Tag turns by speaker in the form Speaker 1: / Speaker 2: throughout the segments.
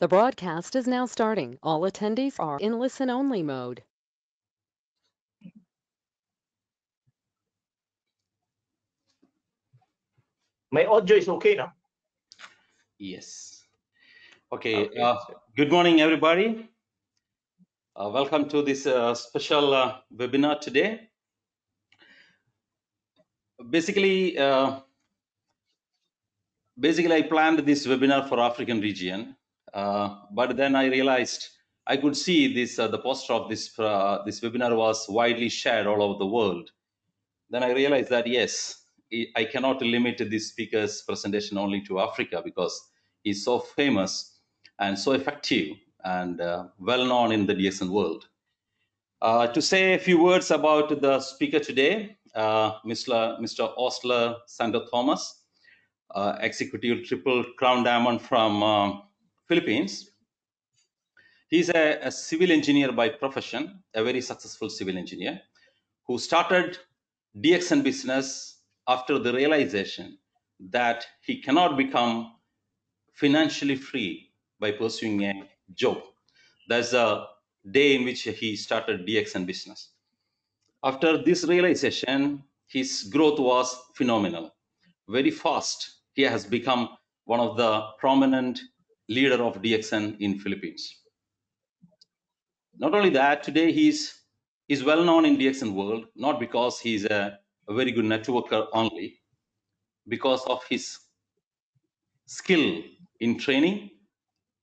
Speaker 1: The broadcast is now starting. All attendees are in listen-only mode.
Speaker 2: My audio is okay now?
Speaker 3: Yes. Okay.
Speaker 2: Okay.
Speaker 3: Good morning, everybody. Welcome to this special webinar today. Basically, I planned this webinar for African region, but then I realized I could see this. The poster of this webinar was widely shared all over the world. Then I realized that yes, I cannot limit this speaker's presentation only to Africa because he's so famous and so effective and well known in the DXN world. To say a few words about the speaker today, Mr. Osler Santo Thomas, executive triple crown diamond from Philippines. He's a civil engineer by profession, a very successful civil engineer who started DXN business after the realization that he cannot become financially free by pursuing a job. That's the day in which he started DXN business. After this realization, his growth was phenomenal. Very fast, he has become one of the prominent leader of DXN in Philippines. Not only that, today he's well known in DXN world, not because he's a very good networker only, because of his skill in training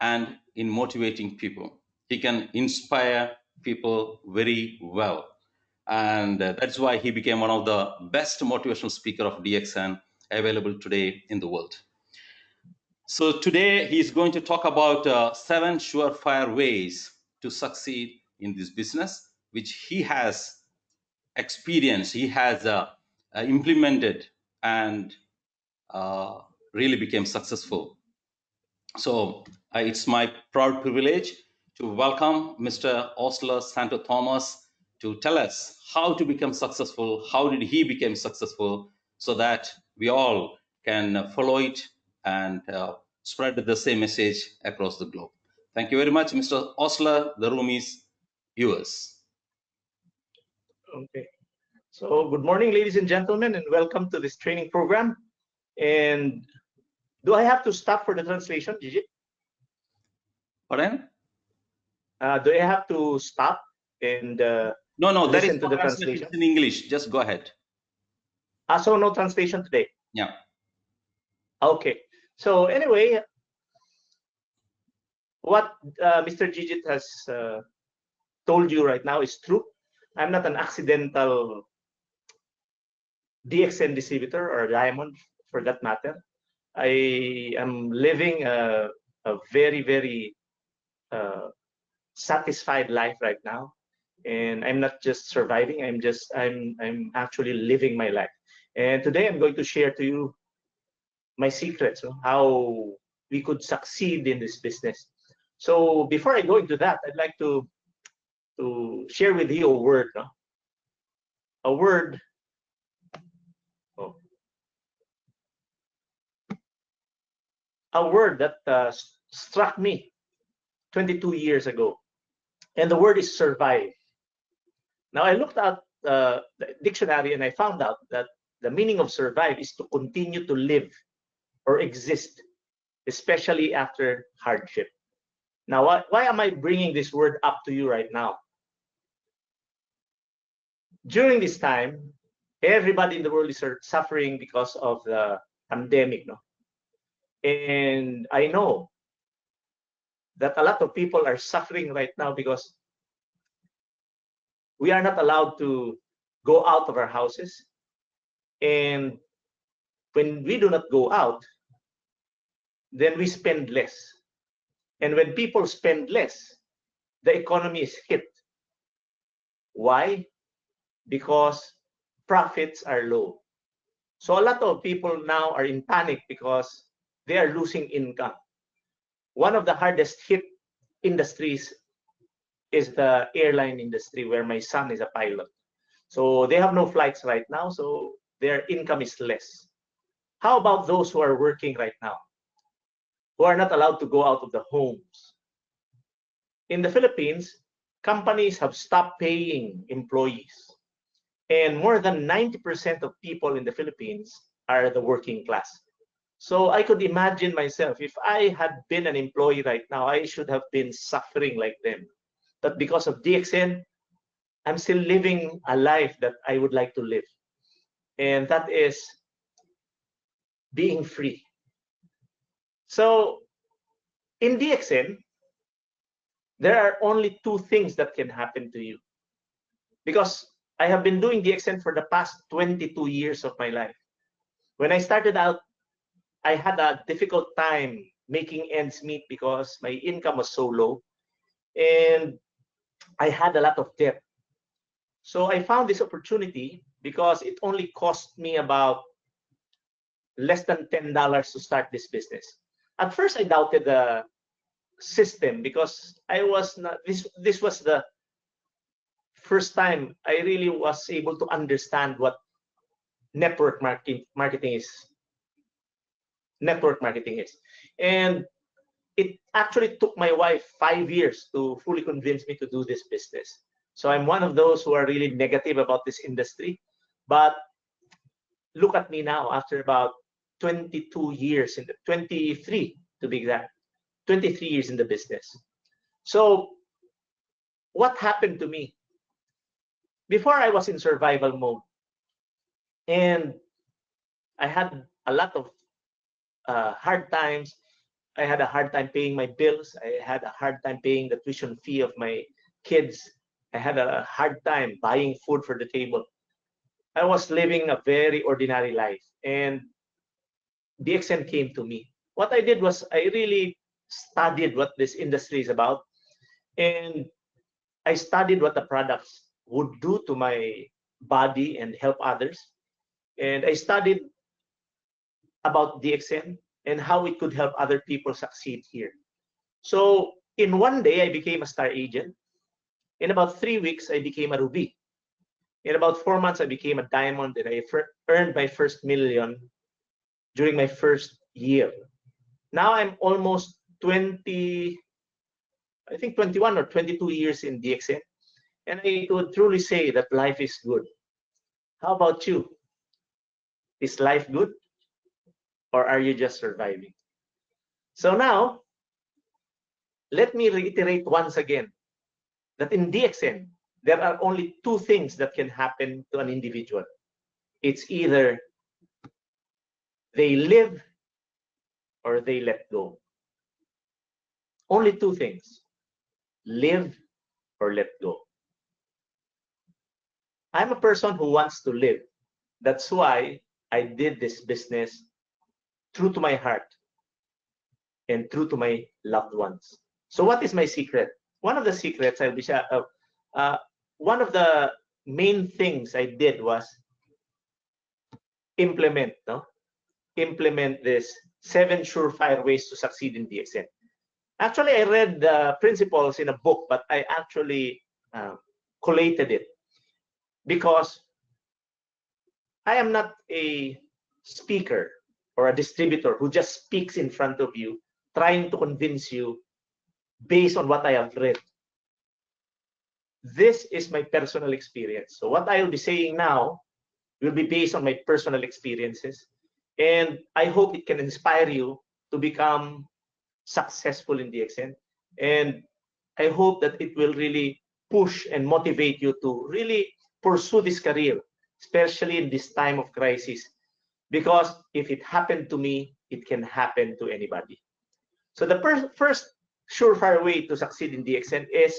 Speaker 3: and in motivating people. He can inspire people very well. And that's why he became one of the best motivational speaker of DXN available today in the world. So today he's going to talk about 7 surefire ways to succeed in this business, which he has experienced, he has implemented and really became successful. So it's my proud privilege to welcome Mr. Osler Santo Thomas to tell us how to become successful, how did he become successful, so that we all can follow it and spread the same message across the globe. Thank you very much, Mr. Osler. The room is yours.
Speaker 2: Okay. So good morning, ladies and gentlemen, and welcome to this training program. And do I have to stop for the translation, Gigi?
Speaker 3: Pardon?
Speaker 2: Do I have to stop and
Speaker 3: No, that is
Speaker 2: listen to the translation
Speaker 3: in English. Just go ahead.
Speaker 2: So no translation today?
Speaker 3: Yeah.
Speaker 2: Okay. So anyway, what Mr. Gigit has told you right now is true. I'm not an accidental DXN distributor or diamond for that matter. I am living a very, very satisfied life right now, and I'm not just surviving. I'm actually living my life. And today I'm going to share to you my secrets of how we could succeed in this business. So before I go into that, I'd like to share with you a word. No? A word. Oh. A word that struck me 22 years ago, and the word is survive. Now I looked at the dictionary and I found out that the meaning of survive is to continue to live or exist, especially after hardship. Now, why am I bringing this word up to you right now? During this time, everybody in the world is suffering because of the pandemic, no? And I know that a lot of people are suffering right now because we are not allowed to go out of our houses. And when we do not go out, then we spend less. And when people spend less, the economy is hit. Why? Because profits are low. So a lot of people now are in panic because they are losing income. One of the hardest hit industries is the airline industry, where my son is a pilot. So they have no flights right now, so their income is less. How about those who are working right now? who are not allowed to go out of the homes. In the Philippines, companies have stopped paying employees, and more than 90% of people in the Philippines are the working class. So I could imagine myself, if I had been an employee right now, I should have been suffering like them. But because of DXN, I'm still living a life that I would like to live. And that is being free. So in DXN, there are only two things that can happen to you. Because I have been doing DXN for the past 22 years of my life. When I started out, I had a difficult time making ends meet because my income was so low and I had a lot of debt. So I found this opportunity because it only cost me about less than $10 to start this business. At first, I doubted the system because I was not, this was the first time I really was able to understand what network marketing is. Network marketing is. And it actually took my wife 5 years to fully convince me to do this business. So I'm one of those who are really negative about this industry. But look at me now after about 22 years, 23 to be exact, 23 years in the business. So what happened to me? Before I was in survival mode and I had a lot of hard times. I had a hard time paying my bills. I had a hard time paying the tuition fee of my kids. I had a hard time buying food for the table. I was living a very ordinary life, and DXN came to me. What I did was I really studied what this industry is about, and I studied what the products would do to my body and help others. And I studied about DXN and how it could help other people succeed here. So in one day, I became a star agent. In about 3 weeks, I became a ruby. In about 4 months, I became a diamond, and I earned my first million during my first year. Now I'm almost 20, I think 21 or 22 years in DXN, and I could truly say that life is good. How about you? Is life good, or are you just surviving? So now, let me reiterate once again that in DXN, there are only two things that can happen to an individual. It's either they live or they let go. Only two things: live or let go. I'm a person who wants to live. That's why I did this business true to my heart and true to my loved ones. So what is my secret? One of the secrets one of the main things I did was implement this 7 surefire ways to succeed in DXN. Actually, I read the principles in a book, but I actually collated it because I am not a speaker or a distributor who just speaks in front of you, trying to convince you based on what I have read. This is my personal experience. So what I will be saying now will be based on my personal experiences. And I hope it can inspire you to become successful in DXN. And I hope that it will really push and motivate you to really pursue this career, especially in this time of crisis. Because if it happened to me, it can happen to anybody. So the first surefire way to succeed in DXN is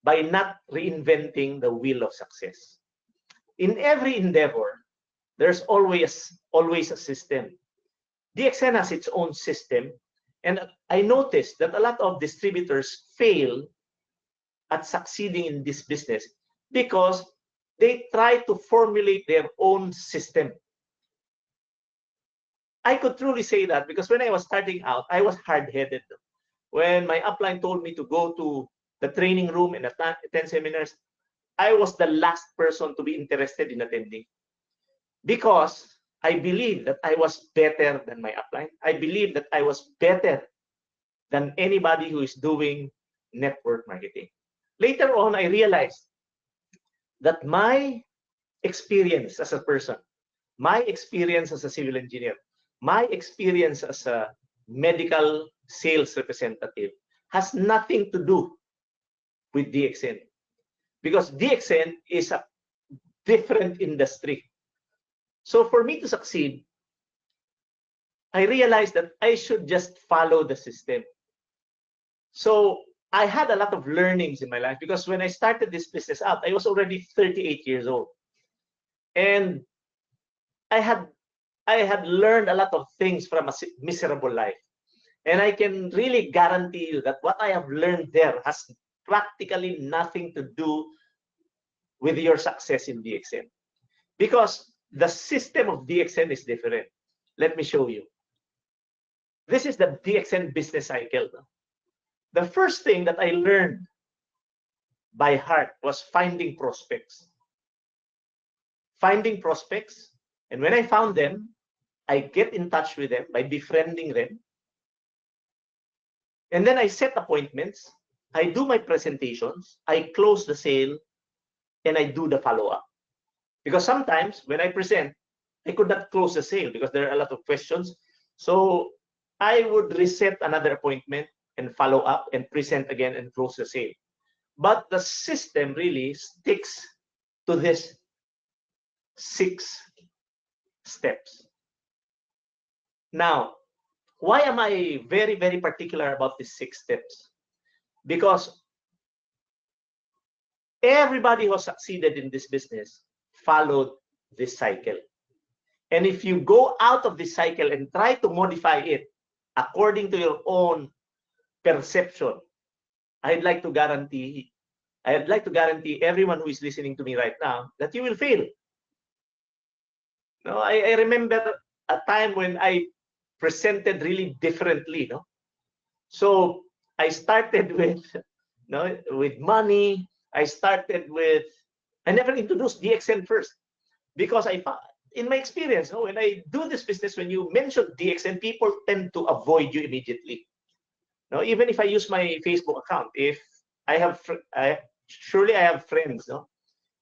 Speaker 2: by not reinventing the wheel of success. In every endeavor, there's always a system. DXN has its own system, and I noticed that a lot of distributors fail at succeeding in this business because they try to formulate their own system. I could truly say that because when I was starting out, I was hard-headed. When my upline told me to go to the training room and attend seminars, I was the last person to be interested in attending because I believe that I was better than my upline. I believe that I was better than anybody who is doing network marketing. Later on, I realized that my experience as a person, my experience as a civil engineer, my experience as a medical sales representative has nothing to do with DXN, because DXN is a different industry. So for me to succeed, I realized that I should just follow the system. So I had a lot of learnings in my life, because when I started this business out, I was already 38 years old. And I had learned a lot of things from a miserable life. And I can really guarantee you that what I have learned there has practically nothing to do with your success in DXN. Because the system of DXN is different. Let me show you. This is the DXN business cycle. The first thing that I learned by heart was finding prospects. Finding prospects. And when I found them, I get in touch with them by befriending them. And then I set appointments. I do my presentations. I close the sale. And I do the follow-up. Because sometimes when I present, I could not close the sale because there are a lot of questions. So I would reset another appointment and follow up and present again and close the sale. But the system really sticks to this 6 steps. Now, why am I very, very particular about these 6 steps? Because everybody who has succeeded in this business followed this cycle. And if you go out of this cycle and try to modify it according to your own perception, I'd like to guarantee everyone who is listening to me right now that you will fail. No, I remember a time when I presented really differently. No? So I started with, with money. I never introduced DXN first, because I found, in my experience, when I do this business, when you mention DXN, people tend to avoid you immediately. Even if I use my Facebook account, if I have, surely I have friends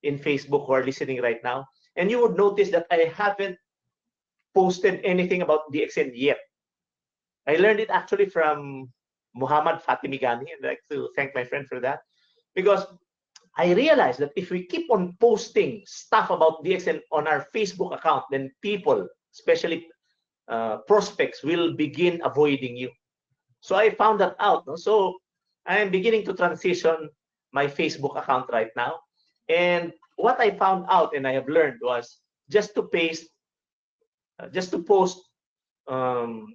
Speaker 2: in Facebook who are listening right now, and you would notice that I haven't posted anything about DXN yet. I learned it actually from Muhammad Fatimigani, and I'd like to thank my friend for that, because I realized that if we keep on posting stuff about DXN on our Facebook account, then people, especially prospects, will begin avoiding you. So I found that out. So I am beginning to transition my Facebook account right now. And what I found out and I have learned was just to post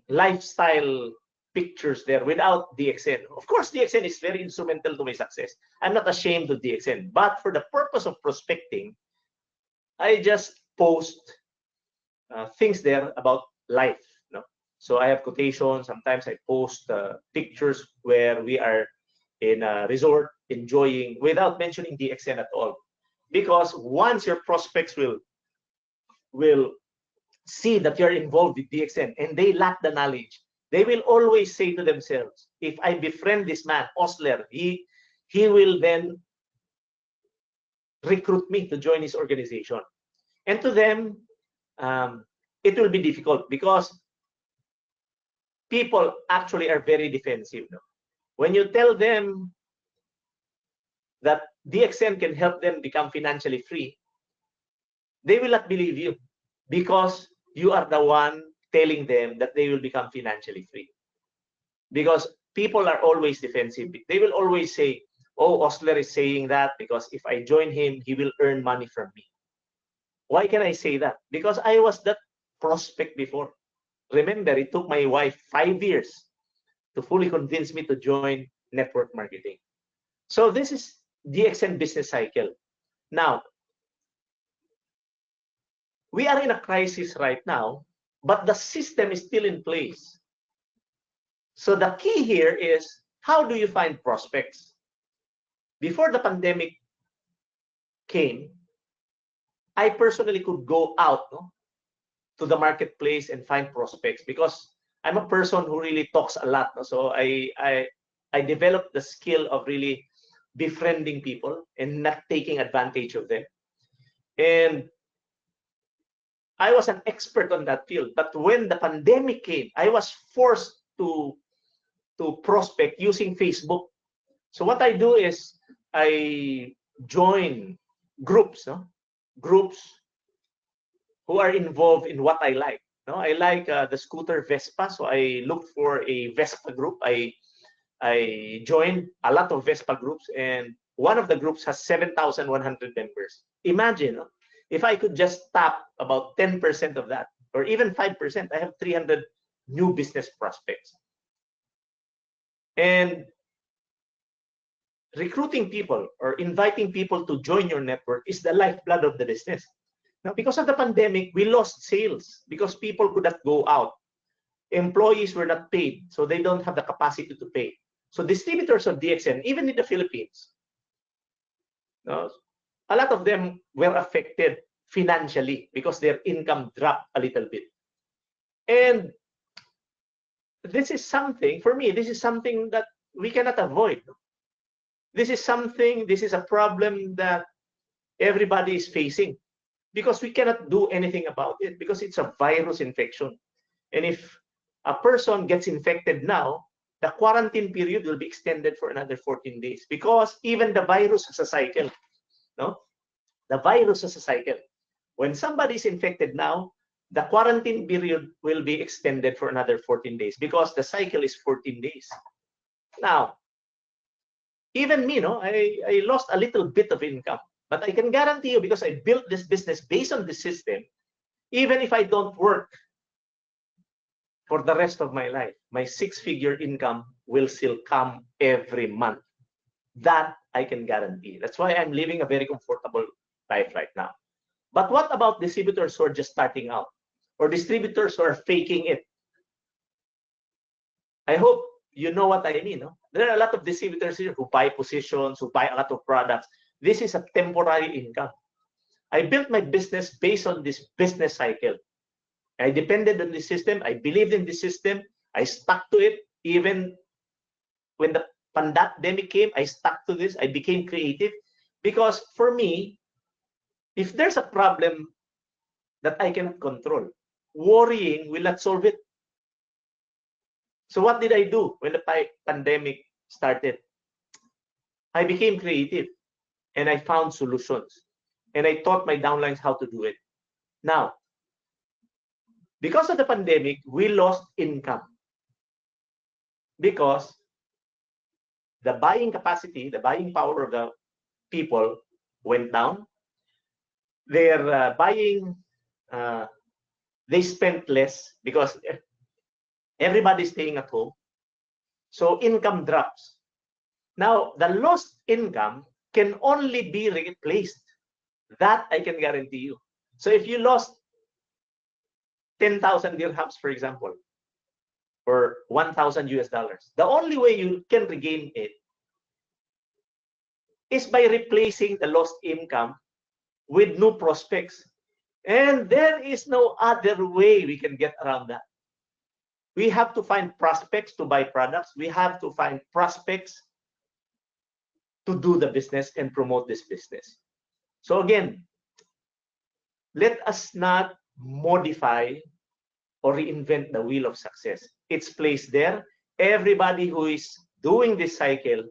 Speaker 2: lifestyle pictures there without DXN. Of course, DXN is very instrumental to my success. I'm not ashamed of DXN, but for the purpose of prospecting, I just post things there about life. So I have quotations. Sometimes I post pictures where we are in a resort enjoying without mentioning DXN at all. Because once your prospects will see that you're involved with DXN and they lack the knowledge, they will always say to themselves, if I befriend this man, Osler, he will then recruit me to join his organization. And to them, it will be difficult because people actually are very defensive. When you tell them that DXN can help them become financially free, they will not believe you because you are the one telling them that they will become financially free. Because people are always defensive. They will always say, oh, Osler is saying that because if I join him, he will earn money from me. Why can I say that? Because I was that prospect before. Remember, it took my wife 5 years to fully convince me to join network marketing. So this is DXN business cycle. Now, we are in a crisis right now, but the system is still in place. So the key here is, how do you find prospects? Before the pandemic came, I personally could go out to the marketplace and find prospects, because I'm a person who really talks a lot. So I developed the skill of really befriending people and not taking advantage of them. And I was an expert on that field. But when the pandemic came, I was forced to prospect using Facebook. So what I do is I join groups, groups who are involved in what I like. I like the scooter Vespa, so I looked for a Vespa group. I joined a lot of Vespa groups, and one of the groups has 7,100 members. Imagine, if I could just tap about 10% of that, or even 5%, I have 300 new business prospects. And recruiting people or inviting people to join your network is the lifeblood of the business. Now, because of the pandemic, we lost sales because people could not go out. Employees were not paid, so they don't have the capacity to pay. So distributors of DXN, even in the Philippines, a lot of them were affected financially because their income dropped a little bit. And this is something, for me, this is something that we cannot avoid. This is a problem that everybody is facing, because we cannot do anything about it, because it's a virus infection. And if a person gets infected now, the quarantine period will be extended for another 14 days, because even the virus has a cycle. The virus has a cycle. When somebody is infected now, the quarantine period will be extended for another 14 days, because the cycle is 14 days. Now, even me, I lost a little bit of income, but I can guarantee you, because I built this business based on the system, even if I don't work for the rest of my life, my six-figure income will still come every month. That I can guarantee. That's why I'm living a very comfortable life right now. But what about distributors who are just starting out, or distributors who are faking it? I hope you know what I mean. There are a lot of distributors here who buy positions, who buy a lot of products. This is a temporary income. I built my business based on this business cycle. I depended on the system. I believed in the system. I stuck to it. Even when the pandemic came, I stuck to this. I became creative, because for me, if there's a problem that I cannot control, worrying will not solve it. So what did I do when the pandemic started? I became creative, and I found solutions, and I taught my downlines how to do it. Now, because of the pandemic, we lost income, because the buying capacity, the buying power of the people went down. Their buying, they spent less because everybody's staying at home. So income drops. Now, the lost income can only be replaced. That I can guarantee you. So if you lost 10,000 dirhams, for example, or 1,000 US dollars, the only way you can regain it is by replacing the lost income with new prospects. And there is no other way we can get around that. We have to find prospects to buy products. We have to find prospects to do the business and promote this business. So again, let us not modify or reinvent the wheel of success. It's placed there. Everybody who is doing this cycle,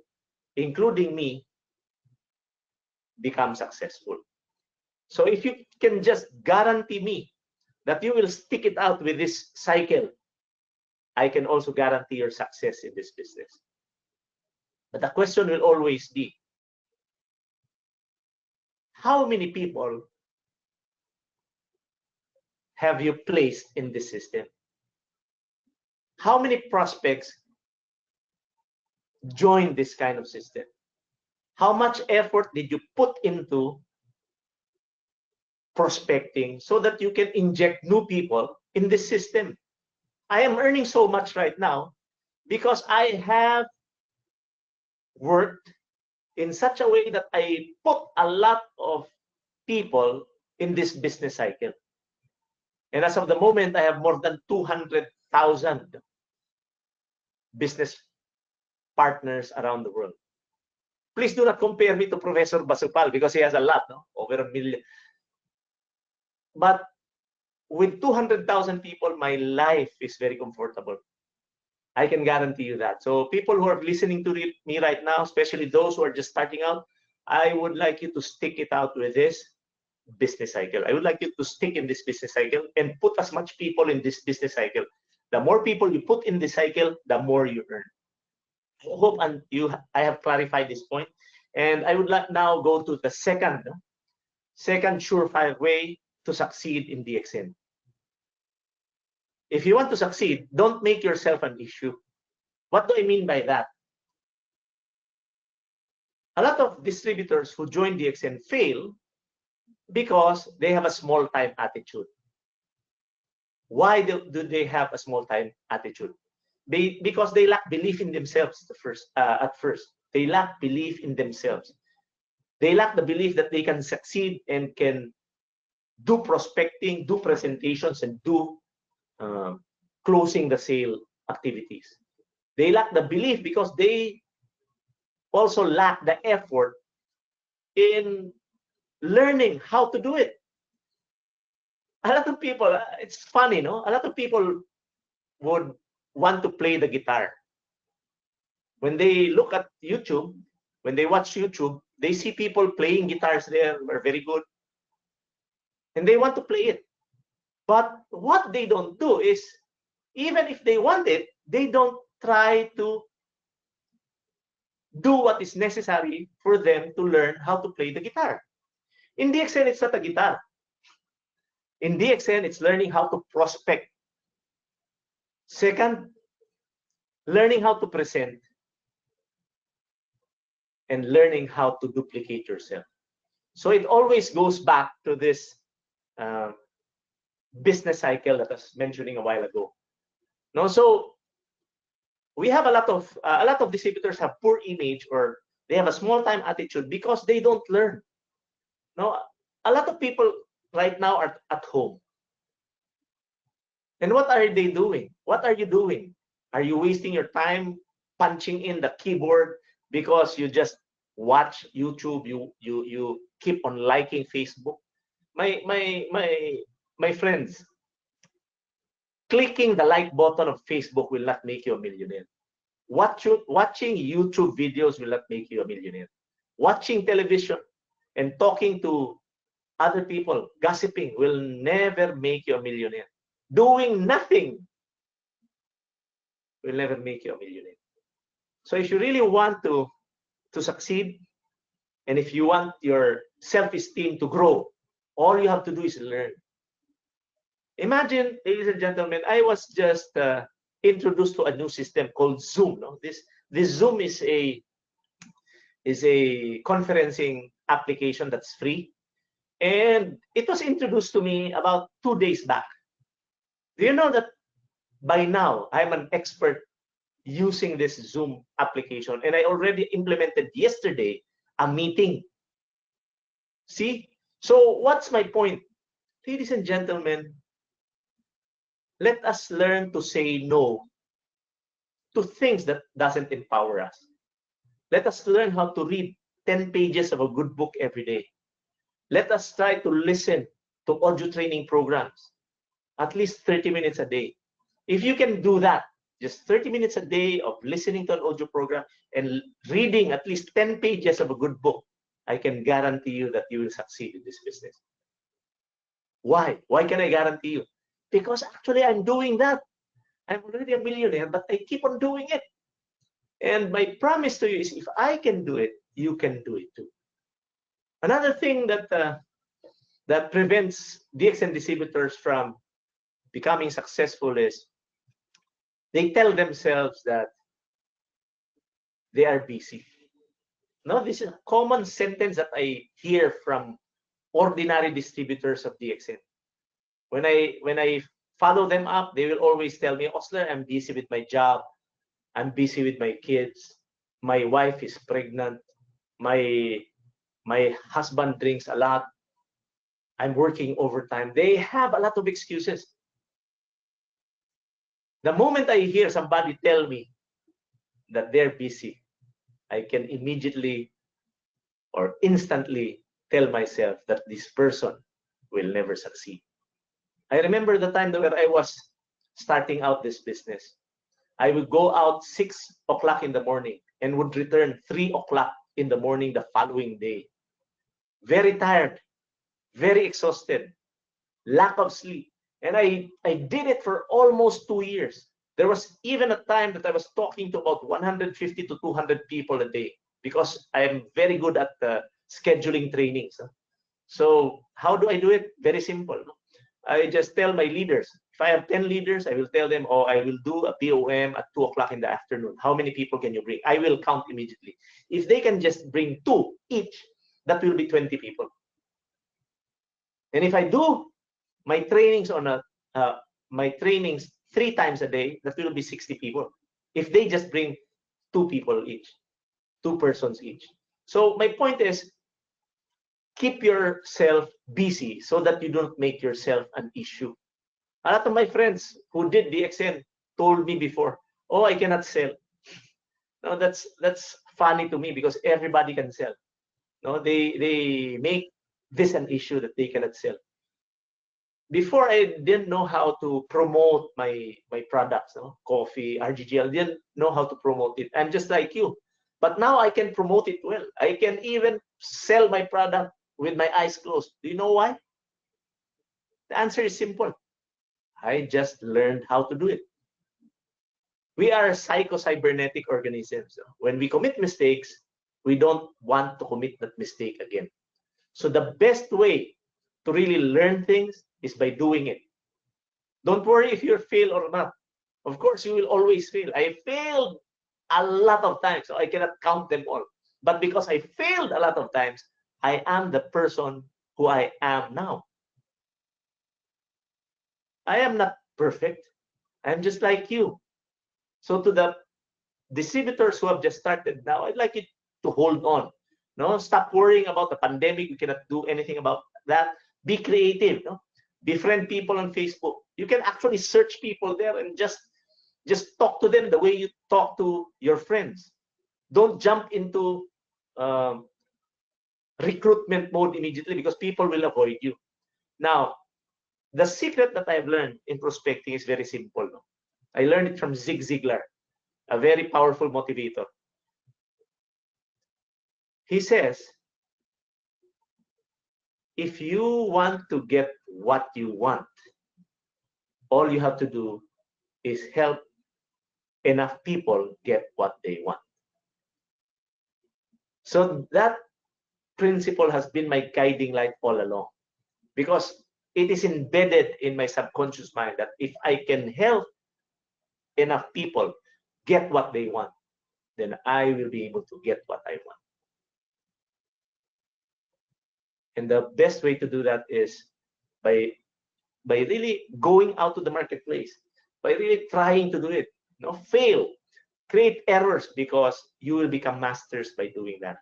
Speaker 2: including me, become successful. So if you can just guarantee me that you will stick it out with this cycle, I can also guarantee your success in this business. But the question will always be, how many people have you placed in this system? How many prospects joined this kind of system? How much effort did you put into prospecting so that you can inject new people in this system? I am earning so much right now because I have worked in such a way that I put a lot of people in this business cycle. And as of the moment, I have more than 200,000 business partners around the world. Please do not compare me to Professor Basupal because he has a lot, no? Over 1 million. But with 200,000 people, my life is very comfortable. I can guarantee you that. So people who are listening to me right now, especially those who are just starting out, I would like you to stick it out with this business cycle. I would like you to stick in this business cycle and put as much people in this business cycle. The more people you put in this cycle, the more you earn. I hope I have clarified this point. And I would like now go to the second surefire way to succeed in DXN. If you want to succeed, don't make yourself an issue. What do I mean by that? A lot of distributors who join DXN fail because they have a small time attitude. Why do they have a small time attitude? Because they lack belief in themselves at first. They lack belief in themselves. They lack the belief that they can succeed and can do prospecting, do presentations, and do closing the sale activities. They lack the belief because they also lack the effort in learning how to do it. A lot of people, it's funny, no? A lot of people would want to play the guitar. When they look at YouTube, when they watch YouTube, they see people playing guitars there who are very good. And they want to play it. But what they don't do is, even if they want it, they don't try to do what is necessary for them to learn how to play the guitar. In DXN, it's not a guitar. In DXN, it's learning how to prospect. Second, learning how to present. And learning how to duplicate yourself. So it always goes back to this business cycle that I was mentioning a while ago. No, so we have a lot of distributors have poor image, or they have a small time attitude because they don't learn. No, a lot of people right now are at home. And what are they doing? What are you doing? Are you wasting your time punching in the keyboard because you just watch YouTube, you keep on liking Facebook? My friends, clicking the like button of Facebook will not make you a millionaire. Watching YouTube videos will not make you a millionaire. Watching television and talking to other people, gossiping, will never make you a millionaire. Doing nothing will never make you a millionaire. So if you really want to succeed, and if you want your self-esteem to grow, all you have to do is learn. Imagine, ladies and gentlemen, I was just introduced to a new system called Zoom. No? This Zoom is a conferencing application that's free, and it was introduced to me about 2 days back. Do you know that by now I'm an expert using this Zoom application, and I already implemented yesterday a meeting. See? So what's my point? Ladies and gentlemen, let us learn to say no to things that doesn't empower us. Let us learn how to read 10 pages of a good book every day. Let us try to listen to audio training programs at least 30 minutes a day. If you can do that, just 30 minutes a day of listening to an audio program and reading at least 10 pages of a good book, I can guarantee you that you will succeed in this business. Why? Why can I guarantee you? Because actually I'm doing that. I'm already a millionaire, but I keep on doing it. And my promise to you is, if I can do it, you can do it too. Another thing that that prevents DXN distributors from becoming successful is they tell themselves that they are busy. No, this is a common sentence that I hear from ordinary distributors of DXN. When I follow them up, they will always tell me, Osler, I'm busy with my job. I'm busy with my kids. My wife is pregnant. My husband drinks a lot. I'm working overtime. They have a lot of excuses. The moment I hear somebody tell me that they're busy, I can immediately or instantly tell myself that this person will never succeed. I remember the time that I was starting out this business. I would go out 6 o'clock in the morning and would return 3 o'clock in the morning the following day. Very tired, very exhausted, lack of sleep. And I did it for almost 2 years. There was even a time that I was talking to about 150 to 200 people a day because I am very good at scheduling trainings. So how do I do it? Very simple. I just tell my leaders. If I have 10 leaders, I will tell them, oh, I will do a BOM at 2 o'clock in the afternoon. How many people can you bring? I will count immediately. If they can just bring 2 each, that will be 20 people. And if I do my trainings my trainings 3 times a day, that will be 60 people. If they just bring 2 people each, 2 persons each. So my point is, keep yourself busy so that you don't make yourself an issue. A lot of my friends who did DXN told me before, oh, I cannot sell. No, that's funny to me because everybody can sell. No, they make this an issue that they cannot sell. Before, I didn't know how to promote my products, no? Coffee, RGGL, didn't know how to promote it. I'm just like you. But now I can promote it well. I can even sell my product with my eyes closed. Do you know why? The answer is simple. I just learned how to do it. We are psycho-cybernetic organisms. When we commit mistakes, we don't want to commit that mistake again. So the best way to really learn things is by doing it. Don't worry if you fail or not. Of course, you will always fail. I failed a lot of times, so I cannot count them all. But because I failed a lot of times, I am the person who I am now. I am not perfect. I'm just like you. So to the distributors who have just started now, I'd like you to hold on. No, stop worrying about the pandemic. We cannot do anything about that. Be creative. No? Befriend people on Facebook. You can actually search people there and just talk to them the way you talk to your friends. Don't jump into recruitment mode immediately because people will avoid you. Now, the secret that I've learned in prospecting is very simple. No? I learned it from Zig Ziglar, a very powerful motivator. He says, if you want to get what you want, all you have to do is help enough people get what they want. So that principle has been my guiding light all along, because it is embedded in my subconscious mind that if I can help enough people get what they want, then I will be able to get what I want. And the best way to do that is by really going out to the marketplace, by really trying to do it. Fail, create errors, because you will become masters by doing that.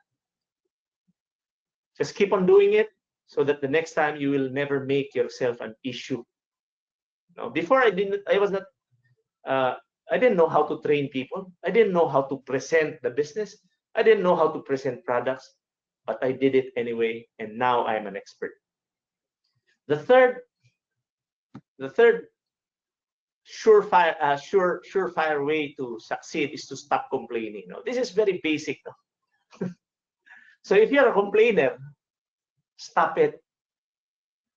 Speaker 2: Just keep on doing it so that the next time you will never make yourself an issue. Now, before I didn't know how to train people. I didn't know how to present the business. I didn't know how to present products, but I did it anyway, and now I'm an expert. The third surefire way to succeed is to stop complaining. This is very basic. So if you're a complainer, stop it.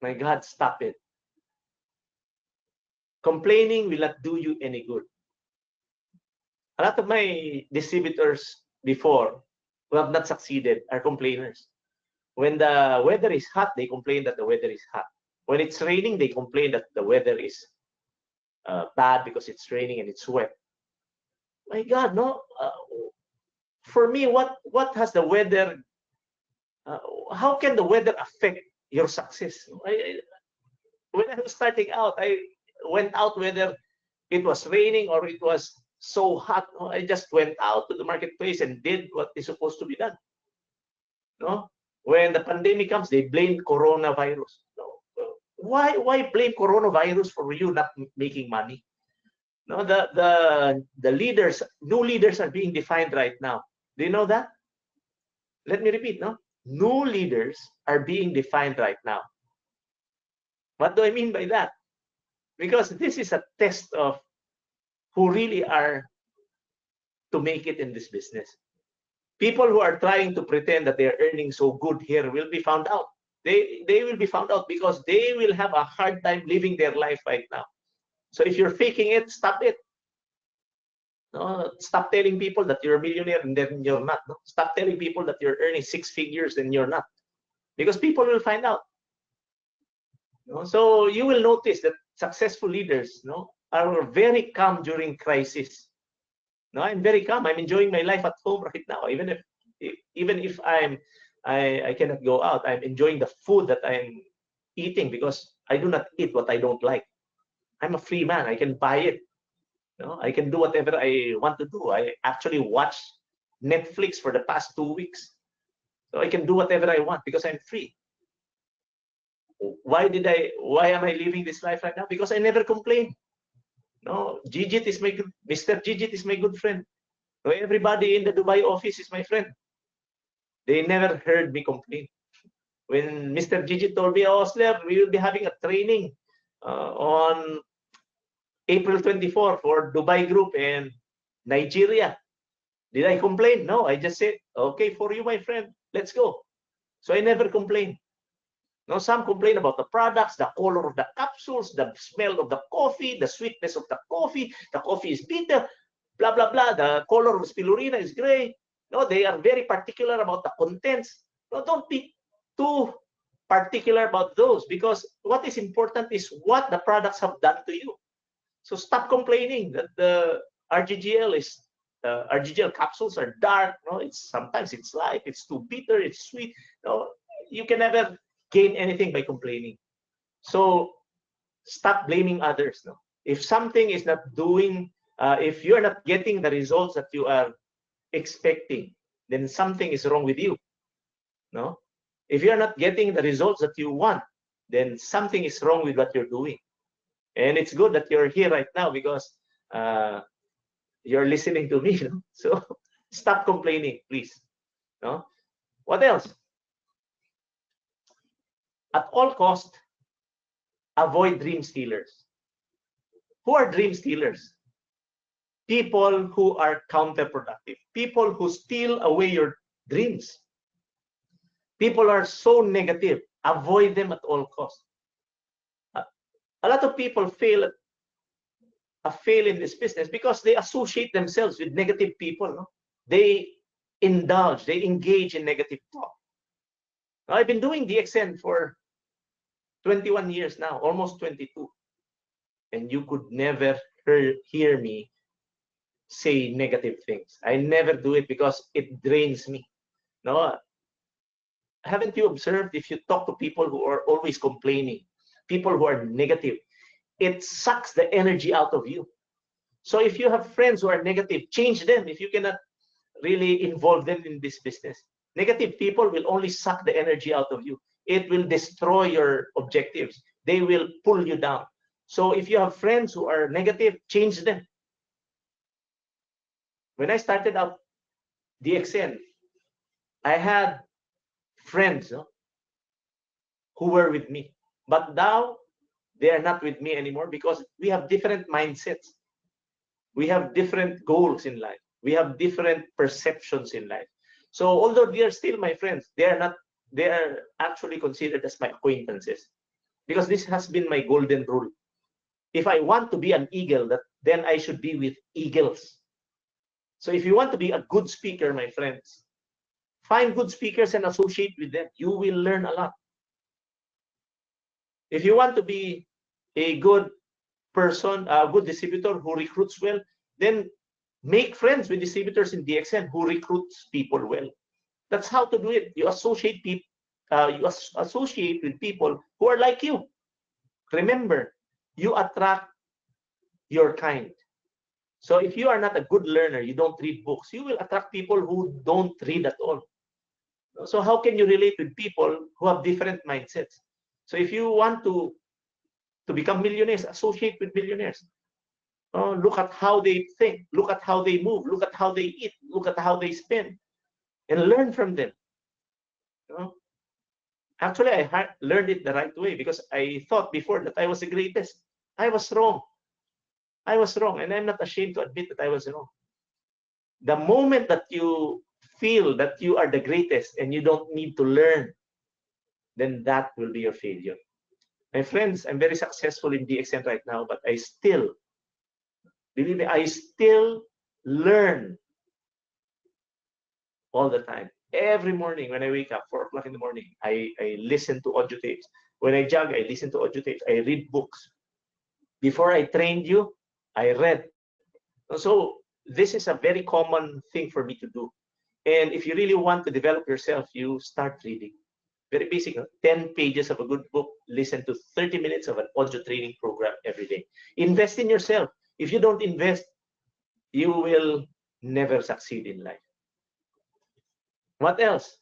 Speaker 2: My God, stop it. Complaining will not do you any good. A lot of my distributors before who have not succeeded are complainers. When the weather is hot, they complain that the weather is hot. When it's raining, they complain that the weather is bad because it's raining and it's wet. My God, no. For me, what has the weather? How can the weather affect your success? When I was starting out, I went out whether it was raining or it was so hot. I just went out to the marketplace and did what is supposed to be done. When the pandemic comes, they blame coronavirus. Why blame coronavirus for you not making money? No, the leaders, new leaders are being defined right now. Do you know that? Let me repeat, no? New leaders are being defined right now. What do I mean by that? Because this is a test of who really are to make it in this business. People who are trying to pretend that they are earning so good here will be found out. They will be found out because they will have a hard time living their life right now. So if you're faking it, stop it. No, stop telling people that you're a millionaire and then you're not. No? Stop telling people that you're earning six figures and you're not, because people will find out. No? So you will notice that successful leaders, no, are very calm during crisis. No, I'm very calm. I'm enjoying my life at home right now. Even if I cannot go out, I'm enjoying the food that I'm eating because I do not eat what I don't like. I'm a free man. I can buy it. No, I can do whatever I want to do. I actually watch Netflix for the past 2 weeks. So I can do whatever I want because I'm free. Why am I living this life right now? Because I never complain. No, Mr. Gigit is my good friend. So everybody in the Dubai office is my friend. They never heard me complain. When Mr. Gigit told me, Osler, we will be having a training on April 24 for Dubai Group and Nigeria. Did I complain? No, I just said, okay, for you, my friend, let's go. So I never complain. Now, some complain about the products, the color of the capsules, the smell of the coffee, the sweetness of the coffee is bitter, blah, blah, blah. The color of spirulina is gray. No, they are very particular about the contents. No, don't be too particular about those, because what is important is what the products have done to you. So stop complaining that the RGGL capsules are dark. No, sometimes it's light, it's too bitter, it's sweet. No, you can never gain anything by complaining. So stop blaming others. No, if something is not doing, if you're not getting the results that you are expecting, then something is wrong with you. No, if you're not getting the results that you want, then something is wrong with what you're doing. And it's good that you're here right now because you're listening to me. No? So stop complaining, please. No? What else? At all cost, avoid dream stealers. Who are dream stealers? People who are counterproductive. People who steal away your dreams. People are so negative. Avoid them at all costs. A lot of people fail in this business because they associate themselves with negative people. No? They engage in negative talk. Now, I've been doing DXN for 21 years now, almost 22. And you could never hear me say negative things. I never do it because it drains me. No, haven't you observed, if you talk to people who are always complaining, people who are negative, it sucks the energy out of you. So if you have friends who are negative, change them if you cannot really involve them in this business. Negative people will only suck the energy out of you. It will destroy your objectives. They will pull you down. So if you have friends who are negative, change them. When I started out DXN, I had friends who were with me. But now they are not with me anymore because we have different mindsets. We have different goals in life. We have different perceptions in life. So although they are still my friends, they are actually considered as my acquaintances, because this has been my golden rule. If I want to be an eagle, then I should be with eagles. So if you want to be a good speaker, my friends, find good speakers and associate with them. You will learn a lot. If you want to be a good person, a good distributor who recruits well, then make friends with distributors in DXN who recruits people well. That's how to do it. You associate people. You associate with people who are like you. Remember, you attract your kind. So if you are not a good learner, you don't read books, you will attract people who don't read at all. So how can you relate with people who have different mindsets? So if you want to to become millionaires, associate with millionaires. Oh, look at how they think, look at how they move, look at how they eat, look at how they spend, and learn from them. You know? Actually, I learned it the right way because I thought before that I was the greatest. I was wrong. I was wrong, and I'm not ashamed to admit that I was wrong. The moment that you feel that you are the greatest and you don't need to learn, then that will be your failure. My friends, I'm very successful in DXN right now, but I still, believe me, I still learn all the time. Every morning when I wake up, 4 o'clock in the morning, I listen to audio tapes. When I jog, I listen to audio tapes. I read books. Before I trained you, I read. So this is a very common thing for me to do. And if you really want to develop yourself, you start reading. Very basic, 10 pages of a good book, listen to 30 minutes of an audio training program every day. Invest in yourself. If you don't invest, you will never succeed in life. What else?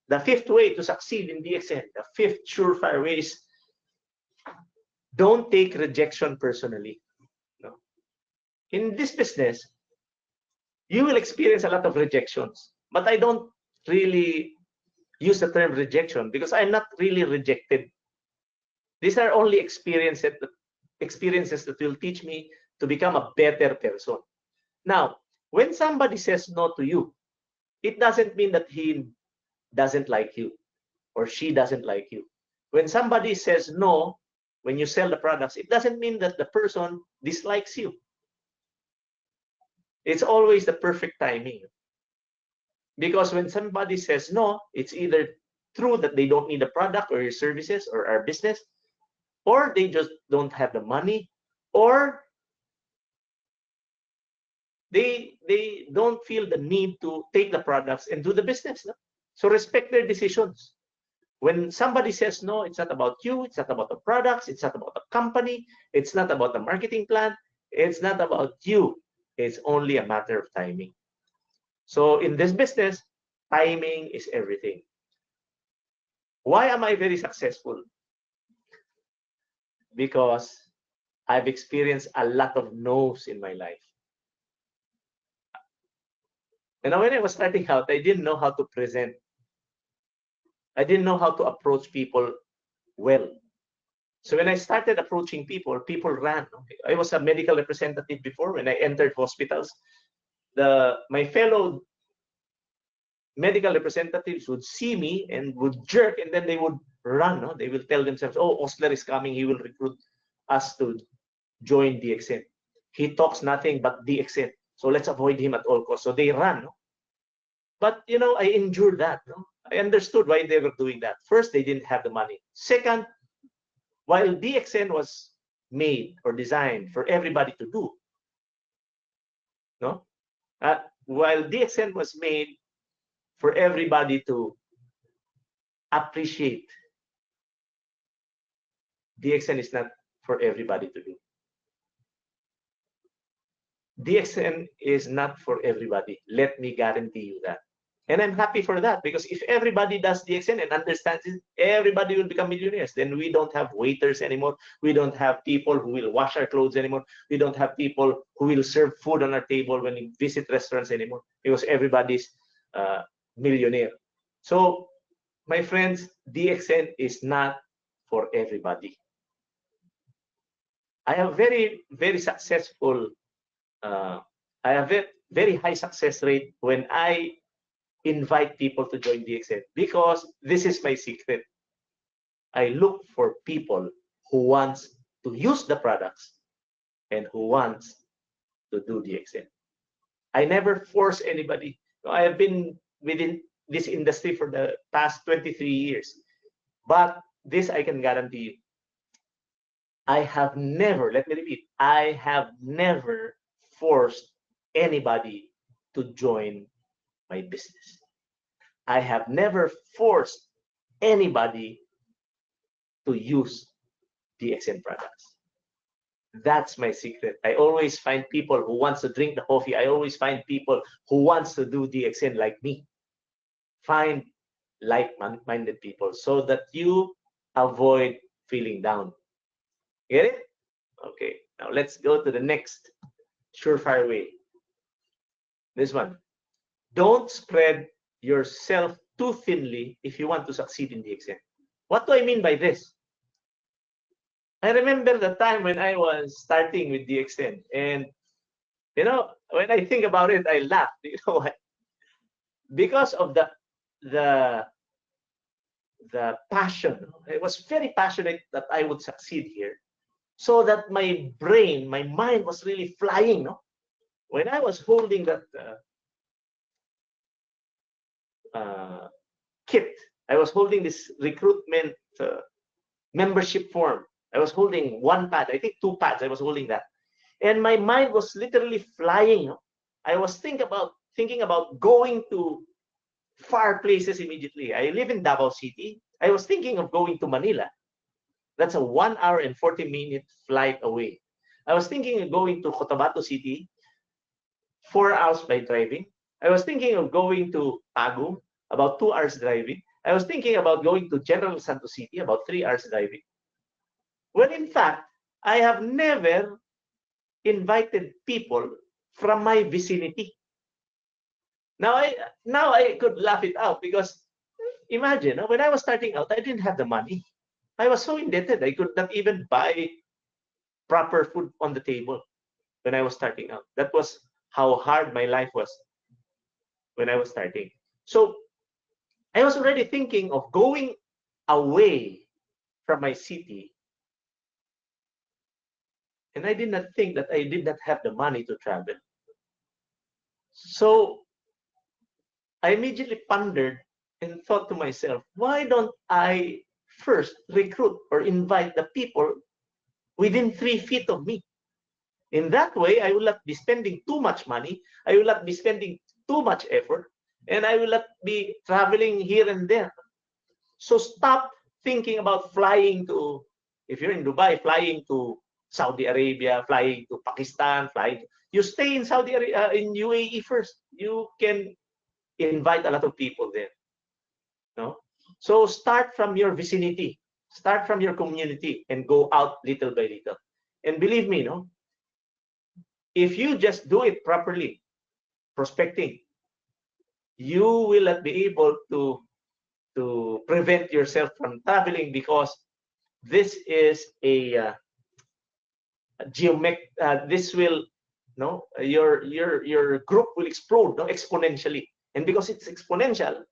Speaker 2: The fifth way to succeed in DXN, the fifth surefire way is don't take rejection personally. No. In this business, you will experience a lot of rejections, but I don't really use the term rejection because I'm not really rejected. These are only experiences that will teach me to become a better person. Now, when somebody says no to you, it doesn't mean that he doesn't like you or she doesn't like you. When somebody says no, when you sell the products, it doesn't mean that the person dislikes you. It's always the perfect timing. Because when somebody says no, it's either true that they don't need the product or your services or our business, or they just don't have the money, or they don't feel the need to take the products and do the business. No? So respect their decisions. When somebody says no, it's not about you, it's not about the products, it's not about the company, it's not about the marketing plan, it's not about you. It's only a matter of timing. So in this business, timing is everything. Why am I very successful? Because I've experienced a lot of no's in my life. And when I was starting out, I didn't know how to present. I didn't know how to approach people well. So when I started approaching people, people ran. I was a medical representative before. When I entered hospitals, my fellow medical representatives would see me and would jerk, and then they would run. No? They will tell themselves, oh, Osler is coming. He will recruit us to join DXN. He talks nothing but DXN. So let's avoid him at all costs. So they run. No? But, you know, I endured that. No? I understood why they were doing that. First, they didn't have the money. Second, while DXN was made or designed for everybody to do, no? While DXN was made for everybody to appreciate, DXN is not for everybody to do. DXN is not for everybody. Let me guarantee you that. And I'm happy for that because if everybody does DXN and understands it, everybody will become millionaires. Then we don't have waiters anymore. We don't have people who will wash our clothes anymore. We don't have people who will serve food on our table when we visit restaurants anymore because everybody's millionaire. So, my friends, DXN is not for everybody. I have very, very successful, I have a very high success rate when I invite people to join DXN because this is my secret. I look for people who wants to use the products and who wants to do DXN. I never force anybody. I have been within this industry for the past 23 years. But this I can guarantee you. I have never, let me repeat, I have never forced anybody to join my business. I have never forced anybody to use DXN products. That's my secret. I always find people who wants to drink the coffee. I always find people who wants to do DXN like me. Find like-minded people so that you avoid feeling down. Get it? Okay. Now let's go to the next surefire way. This one. Don't spread yourself too thinly if you want to succeed in DXN. What do I mean by this? I remember the time when I was starting with DXN, and when I think about it, I laugh. You know what? Because of the the passion. I was very passionate that I would succeed here, so that my brain, my mind was really flying. No, when I was holding that kit, I was holding this recruitment membership form. I was holding one pad, I think two pads. I was holding that, and my mind was literally flying. I was thinking about going to far places immediately. I live in Davao City. I was thinking of going to Manila. That's a 1 hour and 40-minute flight away. I was thinking of going to Cotabato City, 4 hours by driving. I was thinking of going to Taguig, about 2 hours driving. I was thinking about going to General Santos City, about 3 hours driving. Well, in fact, I have never invited people from my vicinity. Now I could laugh it out, because imagine, when I was starting out, I didn't have the money. I was so indebted. I could not even buy proper food on the table when I was starting out. That was how hard my life was when I was starting. So I was already thinking of going away from my city, and I did not think that I did not have the money to travel. So I immediately pondered and thought to myself, why don't I first recruit or invite the people within 3 feet of me? In that way, I will not be spending too much money. I will not be spending too much effort, and I will not be traveling here and there. So stop thinking about flying to, if you're in Dubai, flying to Saudi Arabia, flying to Pakistan, you stay in Saudi Arabia, in UAE first. You can invite a lot of people there. No? So start from your vicinity, start from your community, and go out little by little. And believe me, if you just do it properly, prospecting, you will not be able to prevent yourself from traveling, because this is a this will your group will explode exponentially, and because it's exponential,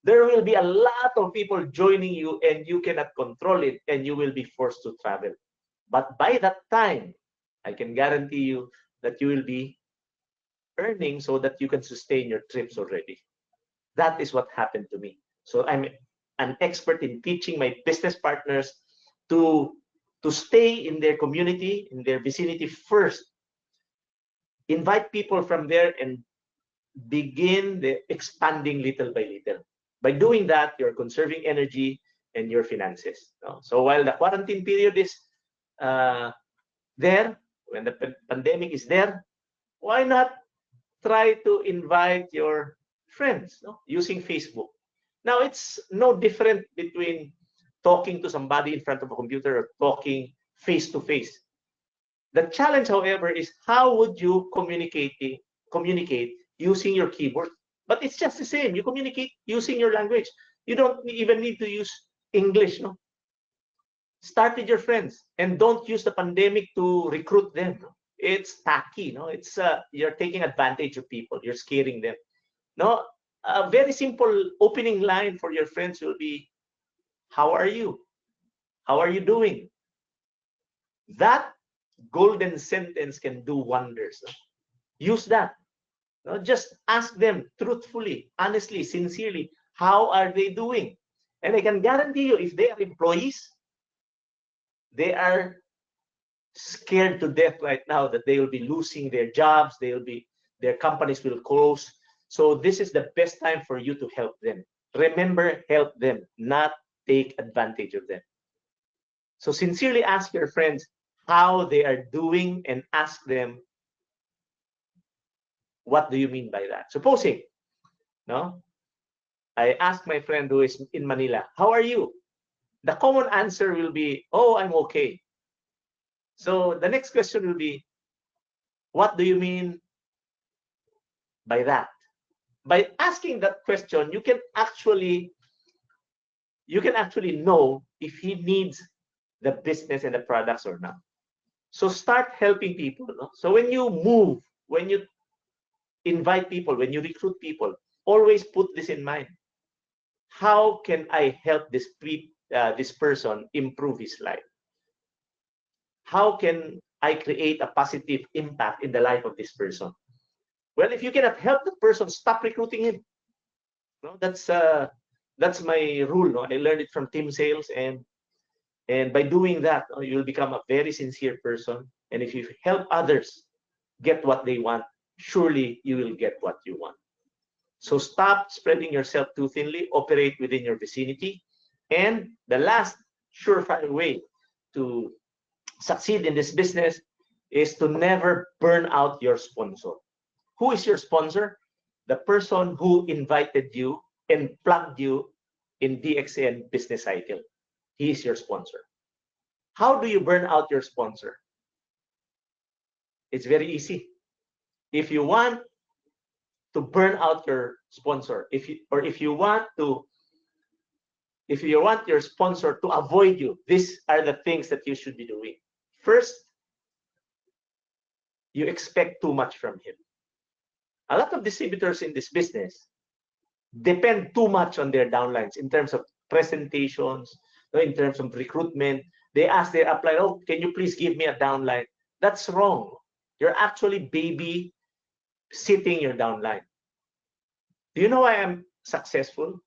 Speaker 2: there will be a lot of people joining you, and you cannot control it, and you will be forced to travel. But by that time, I can guarantee you that you will be earning so that you can sustain your trips already. That is what happened to me. So I'm an expert in teaching my business partners to stay in their community, in their vicinity first. Invite people from there and begin the expanding little by little. By doing that, you're conserving energy and your finances. So while the quarantine period is there, when the pandemic is there, why not try to invite your friends using Facebook? Now, it's no different between talking to somebody in front of a computer or talking face to face. The challenge, however, is how would you communicate using your keyboard? But it's just the same. You communicate using your language. You don't even need to use English. Start with your friends, and don't use the pandemic to recruit them. It's tacky. It's you're taking advantage of people. You're scaring them. A very simple opening line for your friends will be, "How are you? How are you doing?" That golden sentence can do wonders. Use that. Just ask them truthfully, honestly, sincerely, how are they doing? And I can guarantee you, if they are employees, they are scared to death right now that they will be losing their jobs, their companies will close. So this is the best time for you to help them. Remember, help them, not take advantage of them. So sincerely ask your friends how they are doing, and ask them, what do you mean by that? Supposing, I ask my friend who is in Manila, how are you? The common answer will be, oh, I'm okay. So the next question will be, what do you mean by that? By asking that question, you can actually know if he needs the business and the products or not. So start helping people. No? So when you move, when you invite people, when you recruit people, always put this in mind. How can I help this person improve his life? How can I create a positive impact in the life of this person? Well, if you cannot help the person, stop recruiting him. No, that's my rule. No? I learned it from team sales, and by doing that, you'll become a very sincere person. And if you help others get what they want, surely you will get what you want. So stop spreading yourself too thinly, operate within your vicinity. And the last surefire way to succeed in this business is to never burn out your sponsor. Who is your sponsor? The person who invited you and plugged you in DXN business cycle. He is your sponsor. How do you burn out your sponsor? It's very easy. If you want to burn out your sponsor, if you want your sponsor to avoid you, these are the things that you should be doing. First, you expect too much from him. A lot of distributors in this business depend too much on their downlines in terms of presentations, in terms of recruitment. They ask their upline, oh, can you please give me a downline? That's wrong. You're actually baby sitting your downline. Do you know why I'm successful?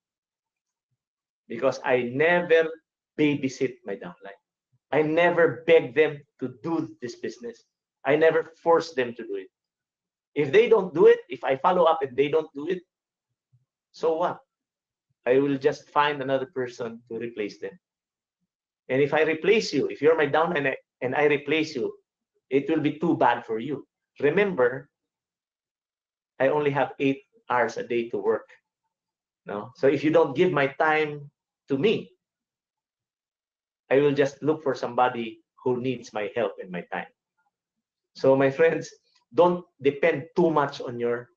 Speaker 2: Because I never babysit my downline. I never beg them to do this business. I never force them to do it. If they don't do it, if I follow up and they don't do it, so what? I will just find another person to replace them. And if I replace you, if you're my downline and I replace you, it will be too bad for you. Remember, I only have 8 hours a day to work. No? So if you don't give my time to me, I will just look for somebody who needs my help and my time. So my friends, don't depend too much on your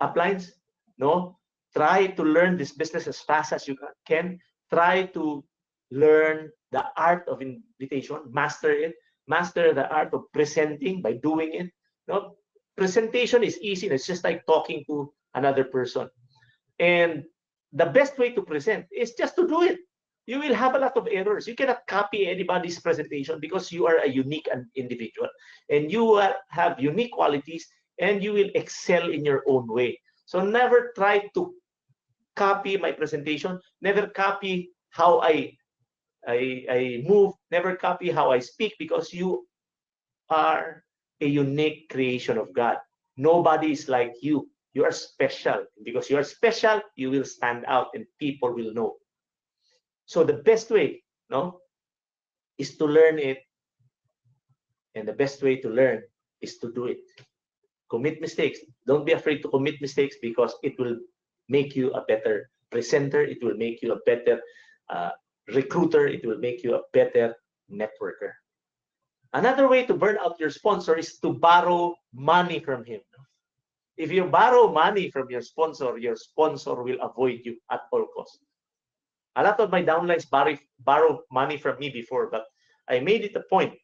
Speaker 2: uplines. No, try to learn this business as fast as you can. Try to learn the art of invitation, master it, master the art of presenting by doing it. No, presentation is easy. It's just like talking to another person. And the best way to present is just to do it. You will have a lot of errors. You cannot copy anybody's presentation because you are a unique individual and you have unique qualities and you will excel in your own way. So never try to copy my presentation. Never copy how I move. Never copy how I speak, because you are a unique creation of God. Nobody is like you. You are special. Because you are special, you will stand out and people will know. So the best way, no, is to learn it. And the best way to learn is to do it. Commit mistakes. Don't be afraid to commit mistakes, because it will make you a better presenter. It will make you a better recruiter. It will make you a better networker. Another way to burn out your sponsor is to borrow money from him. If you borrow money from your sponsor will avoid you at all costs. A lot of my downlines borrow money from me before, but I made it a point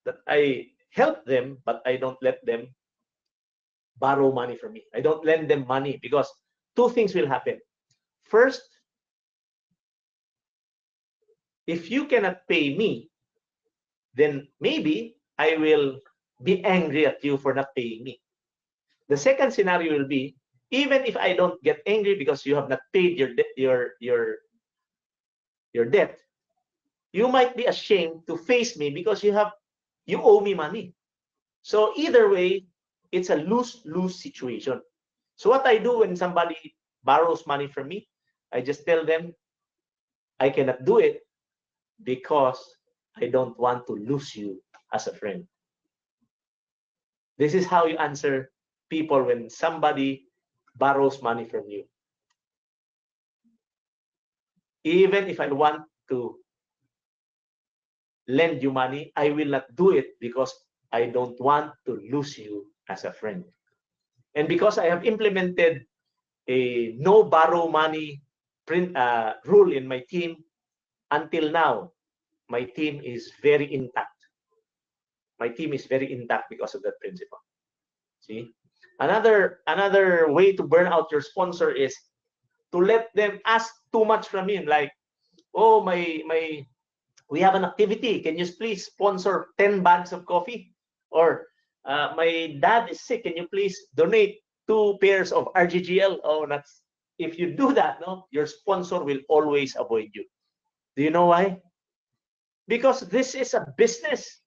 Speaker 2: that I help them, but I don't let them borrow money from me. I don't lend them money, because 2 things will happen. First, if you cannot pay me, then maybe I will be angry at you for not paying me. The second scenario will be, even if I don't get angry because you have not paid your debt, you might be ashamed to face me because you owe me money. So either way, it's a lose-lose situation. So what I do when somebody borrows money from me, I just tell them I cannot do it because I don't want to lose you as a friend. This is how you answer people when somebody borrows money from you. Even if I want to lend you money, I will not do it because I don't want to lose you as a friend. And because I have implemented a no borrow money rule in my team, until now, my team is very intact. My team is very intact because of that principle. See, another way to burn out your sponsor is to let them ask too much from him. Like, oh, we have an activity. Can you please sponsor 10 bags of coffee? Or my dad is sick. Can you please donate 2 pairs of RGGL? Oh, that's if you do that, no, your sponsor will always avoid you. Do you know why? Because this is a business.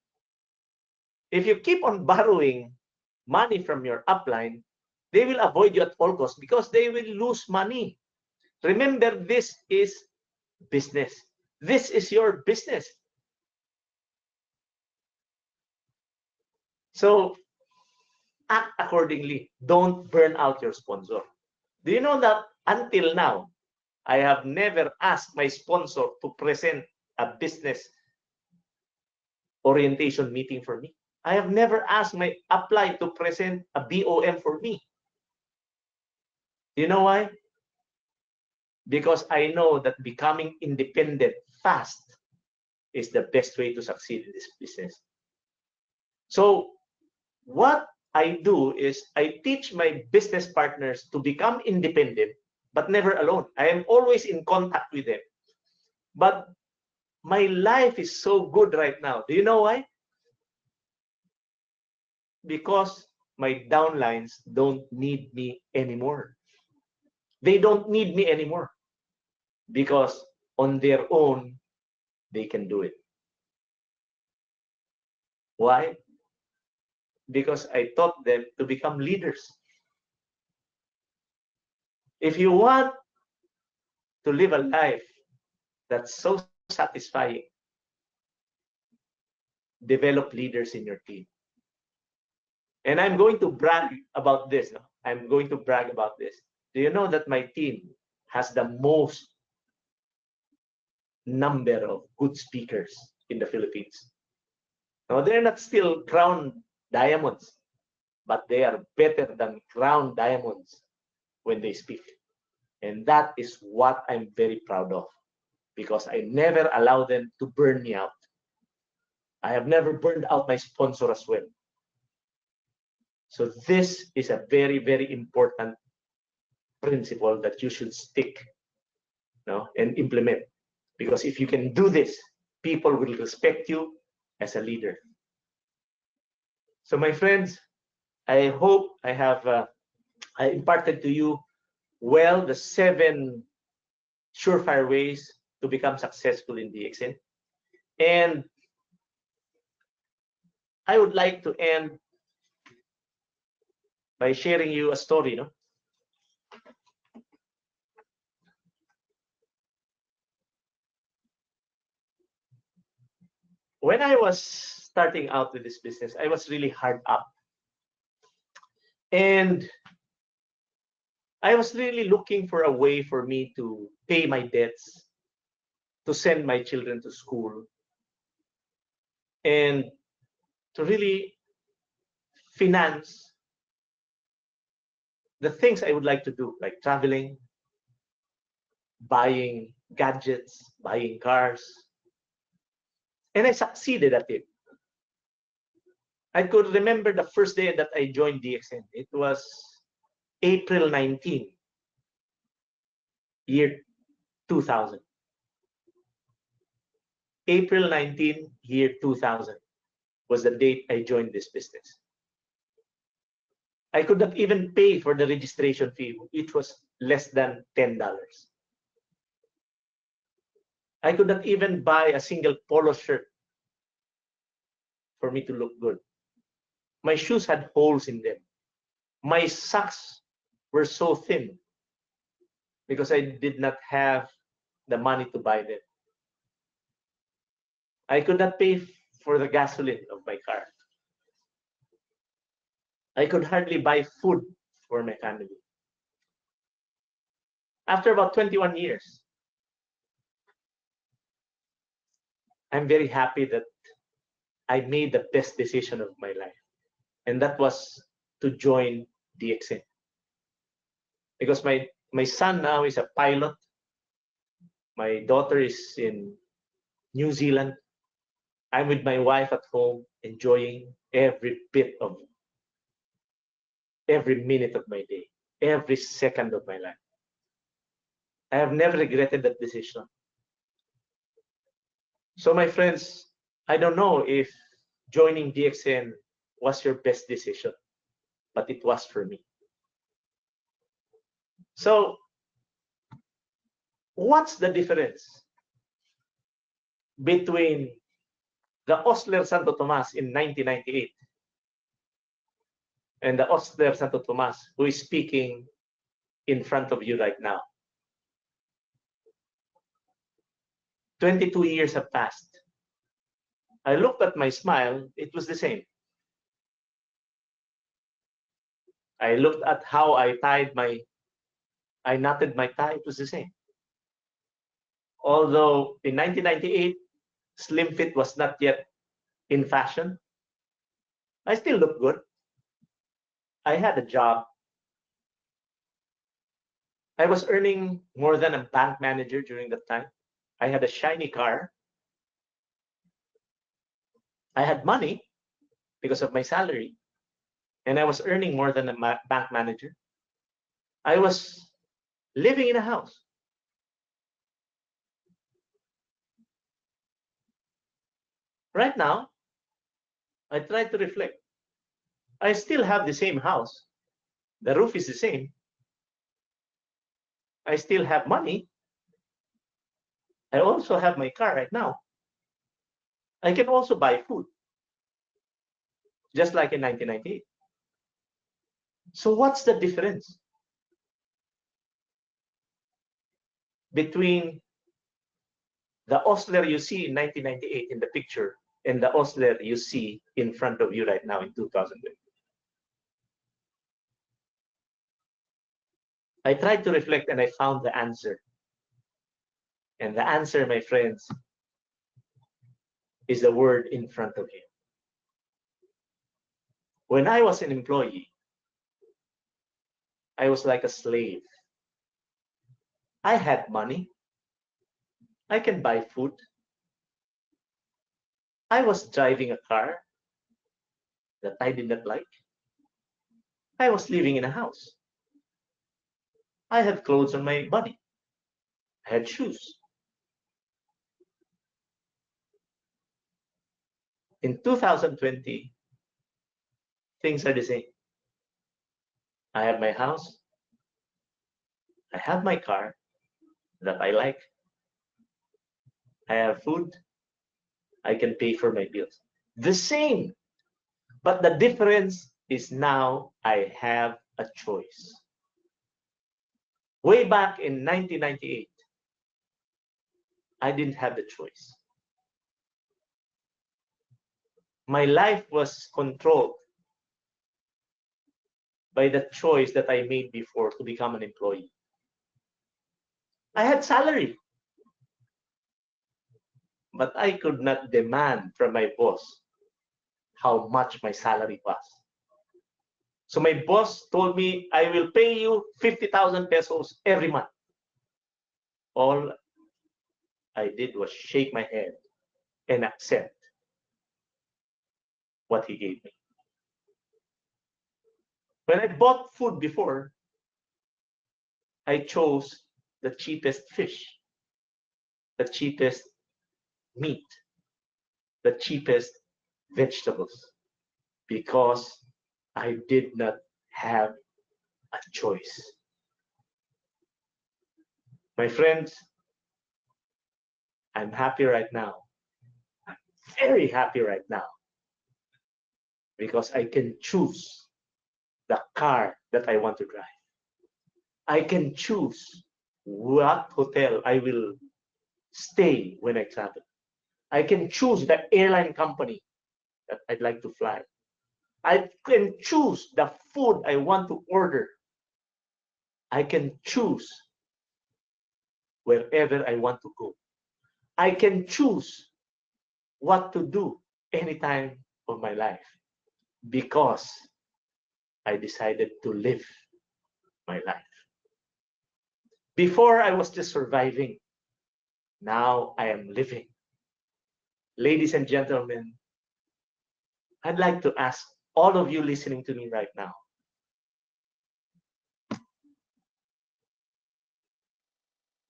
Speaker 2: If you keep on borrowing money from your upline, they will avoid you at all costs because they will lose money. Remember, this is business. This is your business. So act accordingly. Don't burn out your sponsor. Do you know that until now, I have never asked my sponsor to present a business orientation meeting for me. I have never asked my upline to present a BOM for me. Do you know why? Because I know that becoming independent fast is the best way to succeed in this business. So what I do is I teach my business partners to become independent, but never alone. I am always in contact with them. But my life is so good right now. Do you know why? Because my downlines don't need me anymore. They don't need me anymore because on their own, they can do it. Why? Because I taught them to become leaders. If you want to live a life that's so satisfying, develop leaders in your team. And I'm going to brag about this. I'm going to brag about this. Do you know that my team has the most number of good speakers in the Philippines? Now, they're not still crown diamonds, but they are better than crown diamonds when they speak. And that is what I'm very proud of because I never allow them to burn me out. I have never burned out my sponsor as well. So this is a very, very important principle that you should stick and implement. Because if you can do this, people will respect you as a leader. So my friends, I hope I have I imparted to you well the 7 surefire ways to become successful in DXN. And I would like to end by sharing you a story. When I was starting out with this business, I was really hard up. And I was really looking for a way for me to pay my debts, to send my children to school, and to really finance the things I would like to do, like traveling, buying gadgets, buying cars. And I succeeded at it. I could remember the first day that I joined DXN. It was April 19, year 2000. April 19, year 2000 was the date I joined this business. I could not even pay for the registration fee, which was less than $10. I could not even buy a single polo shirt for me to look good. My shoes had holes in them. My socks were so thin because I did not have the money to buy them. I could not pay for the gasoline of my car. I could hardly buy food for my family. After about 21 years, I'm very happy that I made the best decision of my life. And that was to join DXN. Because my son now is a pilot. My daughter is in New Zealand. I'm with my wife at home, enjoying every minute of my day, every second of my life. I have never regretted that decision. So my friends, I don't know if joining DXN was your best decision, but it was for me. So what's the difference between the Osler Santo Tomas in 1998 and the Osler Santo Tomas who is speaking in front of you right now? 22 years have passed. I looked at my smile, it was the same. I looked at how I knotted my tie, it was the same. Although in 1998, slim fit was not yet in fashion, I still looked good. I had a job. I was earning more than a bank manager during that time. I had a shiny car. I had money because of my salary, and I was earning more than a bank manager. I was living in a house. Right now, I try to reflect. I still have the same house. The roof is the same. I still have money. I also have my car right now. I can also buy food, just like in 1998. So what's the difference between the Osler you see in 1998 in the picture and the Osler you see in front of you right now in 2020? I tried to reflect and I found the answer. And the answer, my friends, is the word in front of you. When I was an employee, I was like a slave. I had money. I can buy food. I was driving a car that I did not like. I was living in a house. I had clothes on my body. I had shoes. In 2020, things are the same. I have my house. I have my car that I like. I have food. I can pay for my bills. The same. But the difference is now I have a choice. Way back in 1998, I didn't have the choice. My life was controlled by the choice that I made before to become an employee. I had salary, but I could not demand from my boss how much my salary was. So my boss told me, I will pay you 50,000 pesos every month. All I did was shake my head and accept what he gave me. When I bought food before, I chose the cheapest fish, the cheapest meat, the cheapest vegetables, because I did not have a choice. My friends, I'm happy right now. I'm very happy right now because I can choose the car that I want to drive. I can choose what hotel I will stay when I travel. I can choose the airline company that I'd like to fly. I can choose the food I want to order. I can choose wherever I want to go. I can choose what to do any time of my life because I decided to live my life. Before I was just surviving. Now I am living. Ladies and gentlemen, I'd like to ask all of you listening to me right now,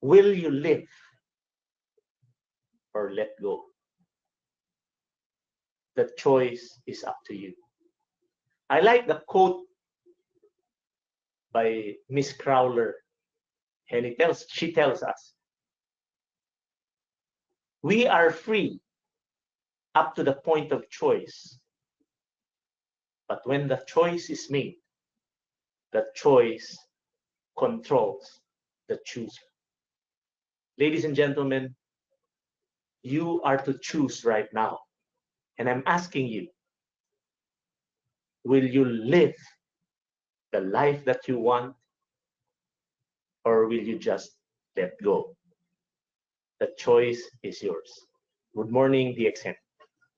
Speaker 2: will you live or let go? The choice is up to you. I like the quote by Miss Crowler, and she tells us, we are free up to the point of choice. But when the choice is made, the choice controls the chooser. Ladies and gentlemen, you are to choose right now. And I'm asking you, will you live the life that you want, or will you just let go? The choice is yours. Good morning, DXN.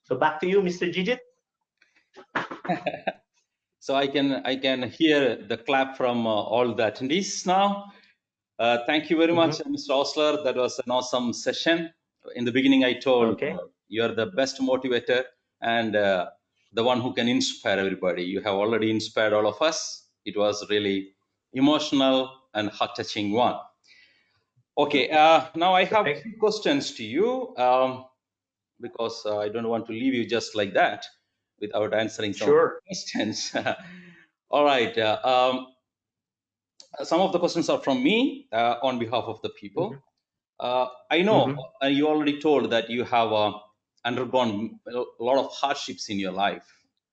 Speaker 2: So back to you, Mr. Gigit.
Speaker 3: So I can hear the clap from all the attendees now. Thank you very much, Mr. Osler. That was an awesome session. In the beginning, I told you're the best motivator and the one who can inspire everybody. You have already inspired all of us. It was really emotional and heart-touching one. Okay, now I have 3 questions to you because I don't want to leave you just like that without answering some questions. All right. Some of the questions are from me on behalf of the people. I know you already told that you have undergone a lot of hardships in your life,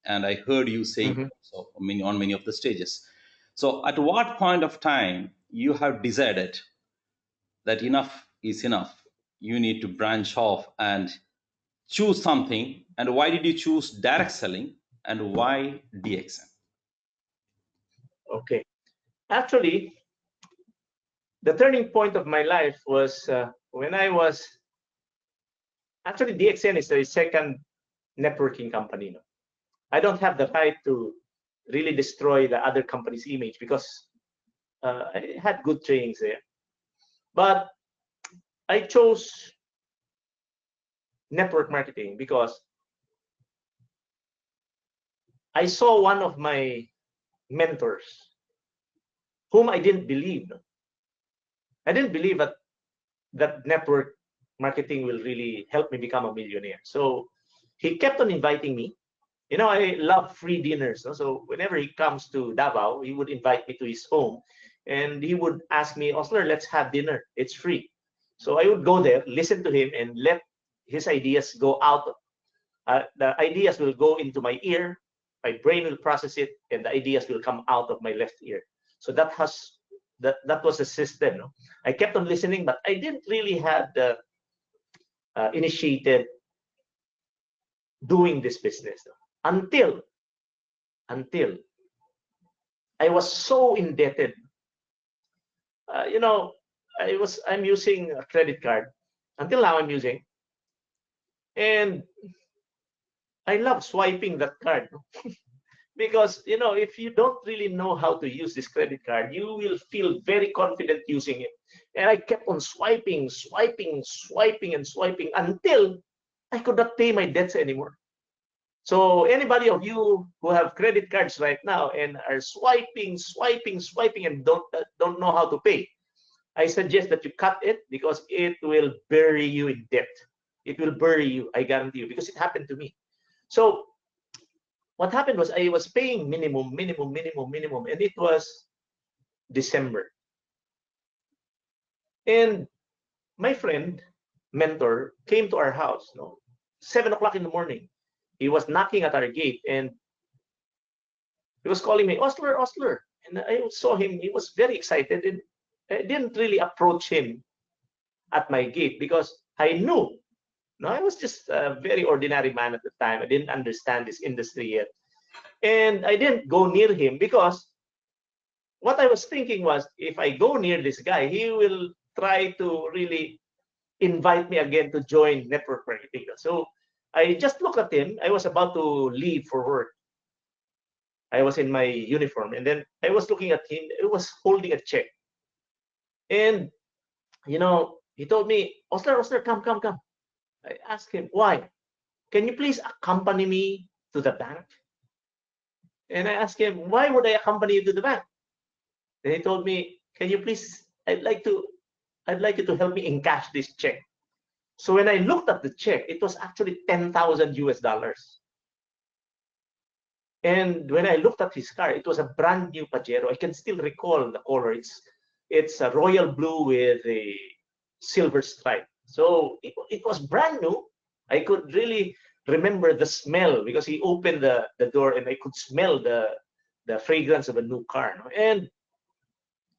Speaker 3: and I heard you saying so on many of the stages. So at what point of time you have decided that enough is enough? You need to branch off and choose something. And why did you choose direct selling, and why DXN?
Speaker 2: Okay. Actually, the turning point of my life was when I was, actually DXN is the second networking company. I don't have the right to really destroy the other company's image because I had good trainings there. But I chose network marketing because I saw one of my mentors whom I didn't believe. I didn't believe that network marketing will really help me become a millionaire. So he kept on inviting me. You know, I love free dinners. So whenever he comes to Davao, he would invite me to his home and he would ask me, Osler, let's have dinner. It's free. So I would go there, listen to him, and let his ideas go out. The ideas will go into my ear, my brain will process it, and the ideas will come out of my left ear. So that was the system. No? I kept on listening, but I didn't really have the initiated doing this business until I was so indebted. You know, I'm using a credit card until now. I'm using, and I love swiping that card because you know, if you don't really know how to use this credit card, you will feel very confident using it. And I kept on swiping until I could not pay my debts anymore. So anybody of you who have credit cards right now and are swiping and don't know how to pay, I suggest that you cut it because it will bury you in debt. It will bury you, I guarantee you, because it happened to me. So what happened was I was paying minimum, and it was December. And my friend, mentor, came to our house, 7 o'clock in the morning. He was knocking at our gate and he was calling me, Osler. And I saw him, he was very excited, and I didn't really approach him at my gate because I knew, I was just a very ordinary man at the time. I didn't understand this industry yet. And I didn't go near him because what I was thinking was, if I go near this guy, he will try to really invite me again to join network marketing. So I just looked at him. I was about to leave for work. I was in my uniform, and then I was looking at him. He was holding a check, and he told me, Osler, come, come, come. I asked him, why? Can you please accompany me to the bank? And I asked him, why would I accompany you to the bank? Then he told me, can you please, I'd like you to help me encash this check. So when I looked at the check, it was actually 10,000 US dollars. And when I looked at his car, it was a brand new Pajero. I can still recall the color. It's a royal blue with a silver stripe. So it was brand new. I could really remember the smell because he opened the door and I could smell the fragrance of a new car. And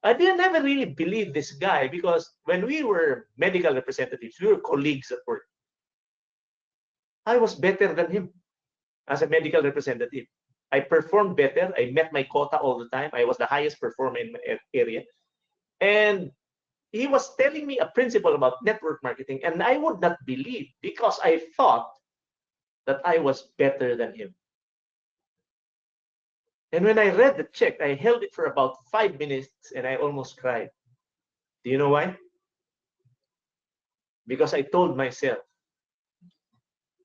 Speaker 2: I didn't never really believe this guy because when we were medical representatives, we were colleagues at work. I was better than him as a medical representative. I performed better. I met my quota all the time. I was the highest performer in my area. And he was telling me a principle about network marketing, and I would not believe because I thought that I was better than him. And when I read the check, I held it for about 5 minutes and I almost cried. Do you know why? Because I told myself,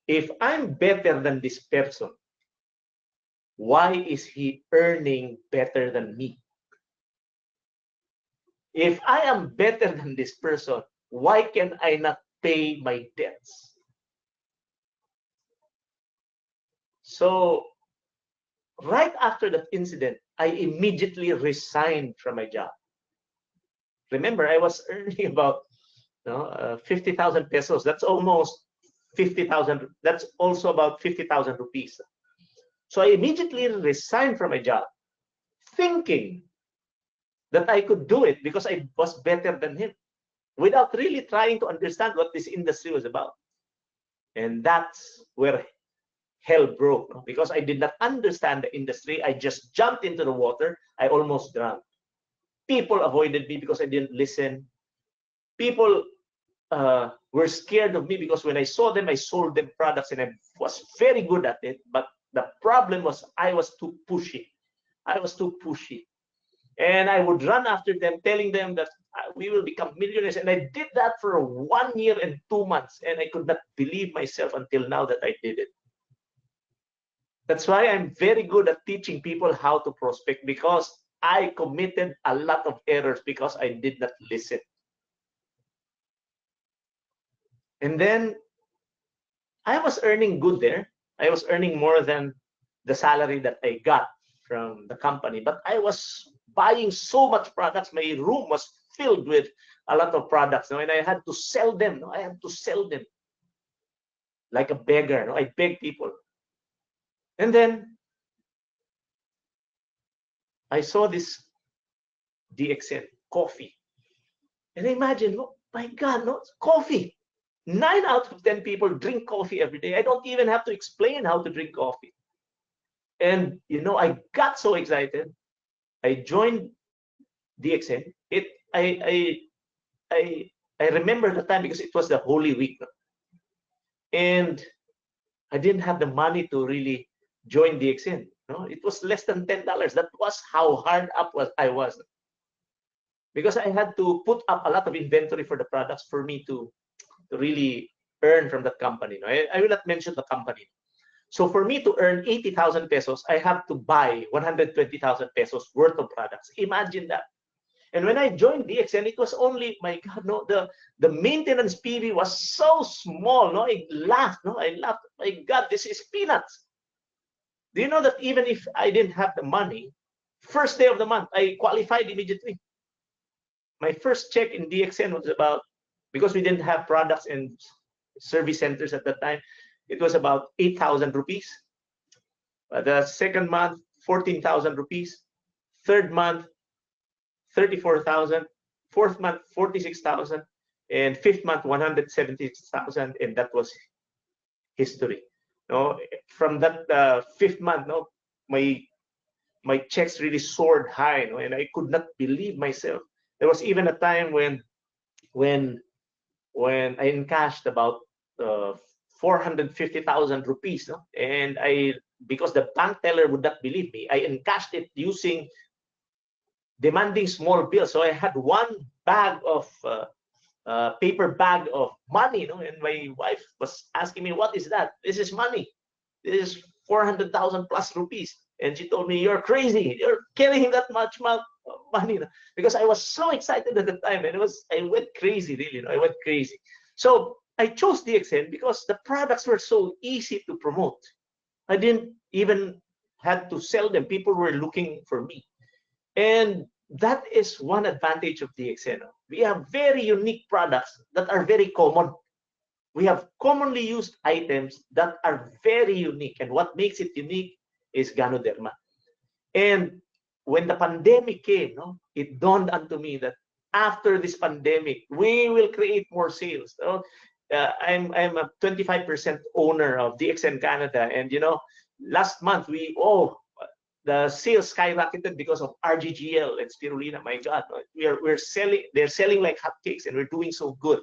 Speaker 2: if I'm better than this person, why is he earning better than me? If I am better than this person, why can I not pay my debts? So right after that incident, I immediately resigned from my job. Remember, I was earning about 50,000 pesos. That's almost 50,000. That's also about 50,000 rupees. So I immediately resigned from my job, thinking that I could do it because I was better than him, without really trying to understand what this industry was about. And that's where hell broke, because I did not understand the industry. I just jumped into the water. I almost drowned. People avoided me because I didn't listen. People were scared of me because when I saw them, I sold them products and I was very good at it. But the problem was I was too pushy. I was too pushy. And I would run after them, telling them that we will become millionaires. And I did that for 1 year and 2 months. And I could not believe myself until now that I did it. That's why I'm very good at teaching people how to prospect, because I committed a lot of errors because I did not listen. And then I was earning good there. I was earning more than the salary that I got from the company, but I was buying so much products. My room was filled with a lot of products, and I had to sell them. I had to sell them like a beggar. I beg people. And then I saw this DXN coffee, and I imagined, oh my God, no, coffee. 9 out of 10 people drink coffee every day. I don't even have to explain how to drink coffee. And I got so excited. I joined DXN. I remember the time because it was the Holy Week, and I didn't have the money to really join DXN. It was less than $10. That was how hard up I was, because I had to put up a lot of inventory for the products for me to really earn from that company. I will not mention the company. So for me to earn 80,000 pesos, I have to buy 120,000 pesos worth of products. Imagine that. And when I joined DXN, it was only, my God, the maintenance PV was so small. I laughed. My God, this is peanuts. Do you know that even if I didn't have the money, first day of the month, I qualified immediately. My first check in DXN was about, because we didn't have products and service centers at that time, it was about 8,000 rupees. The second month, 14,000 rupees. Third month, 34,000. Fourth month, 46,000. And fifth month, 176,000. And that was history. From that fifth month, my checks really soared high, and I could not believe myself. There was even a time when I encashed about 450,000 rupees. No? And because the bank teller would not believe me, I encashed it using demanding small bills. So I had one bag of paper bag of money, and my wife was asking me, "What is that?" "This is money. This is 400,000 plus rupees." And she told me, "You're crazy. You're carrying that much money," because I was so excited at the time, and I went crazy, really. I went crazy. So I chose DXN because the products were so easy to promote. I didn't even had to sell them. People were looking for me. And that is one advantage of DXN. We have very unique products that are very common. We have commonly used items that are very unique. And what makes it unique is Ganoderma. And when the pandemic came, it dawned unto me that after this pandemic, we will create more sales. I'm a 25% owner of DXN Canada. And, last month, the sales skyrocketed because of RGGL and spirulina. My God, we're selling. They're selling like hotcakes, and we're doing so good.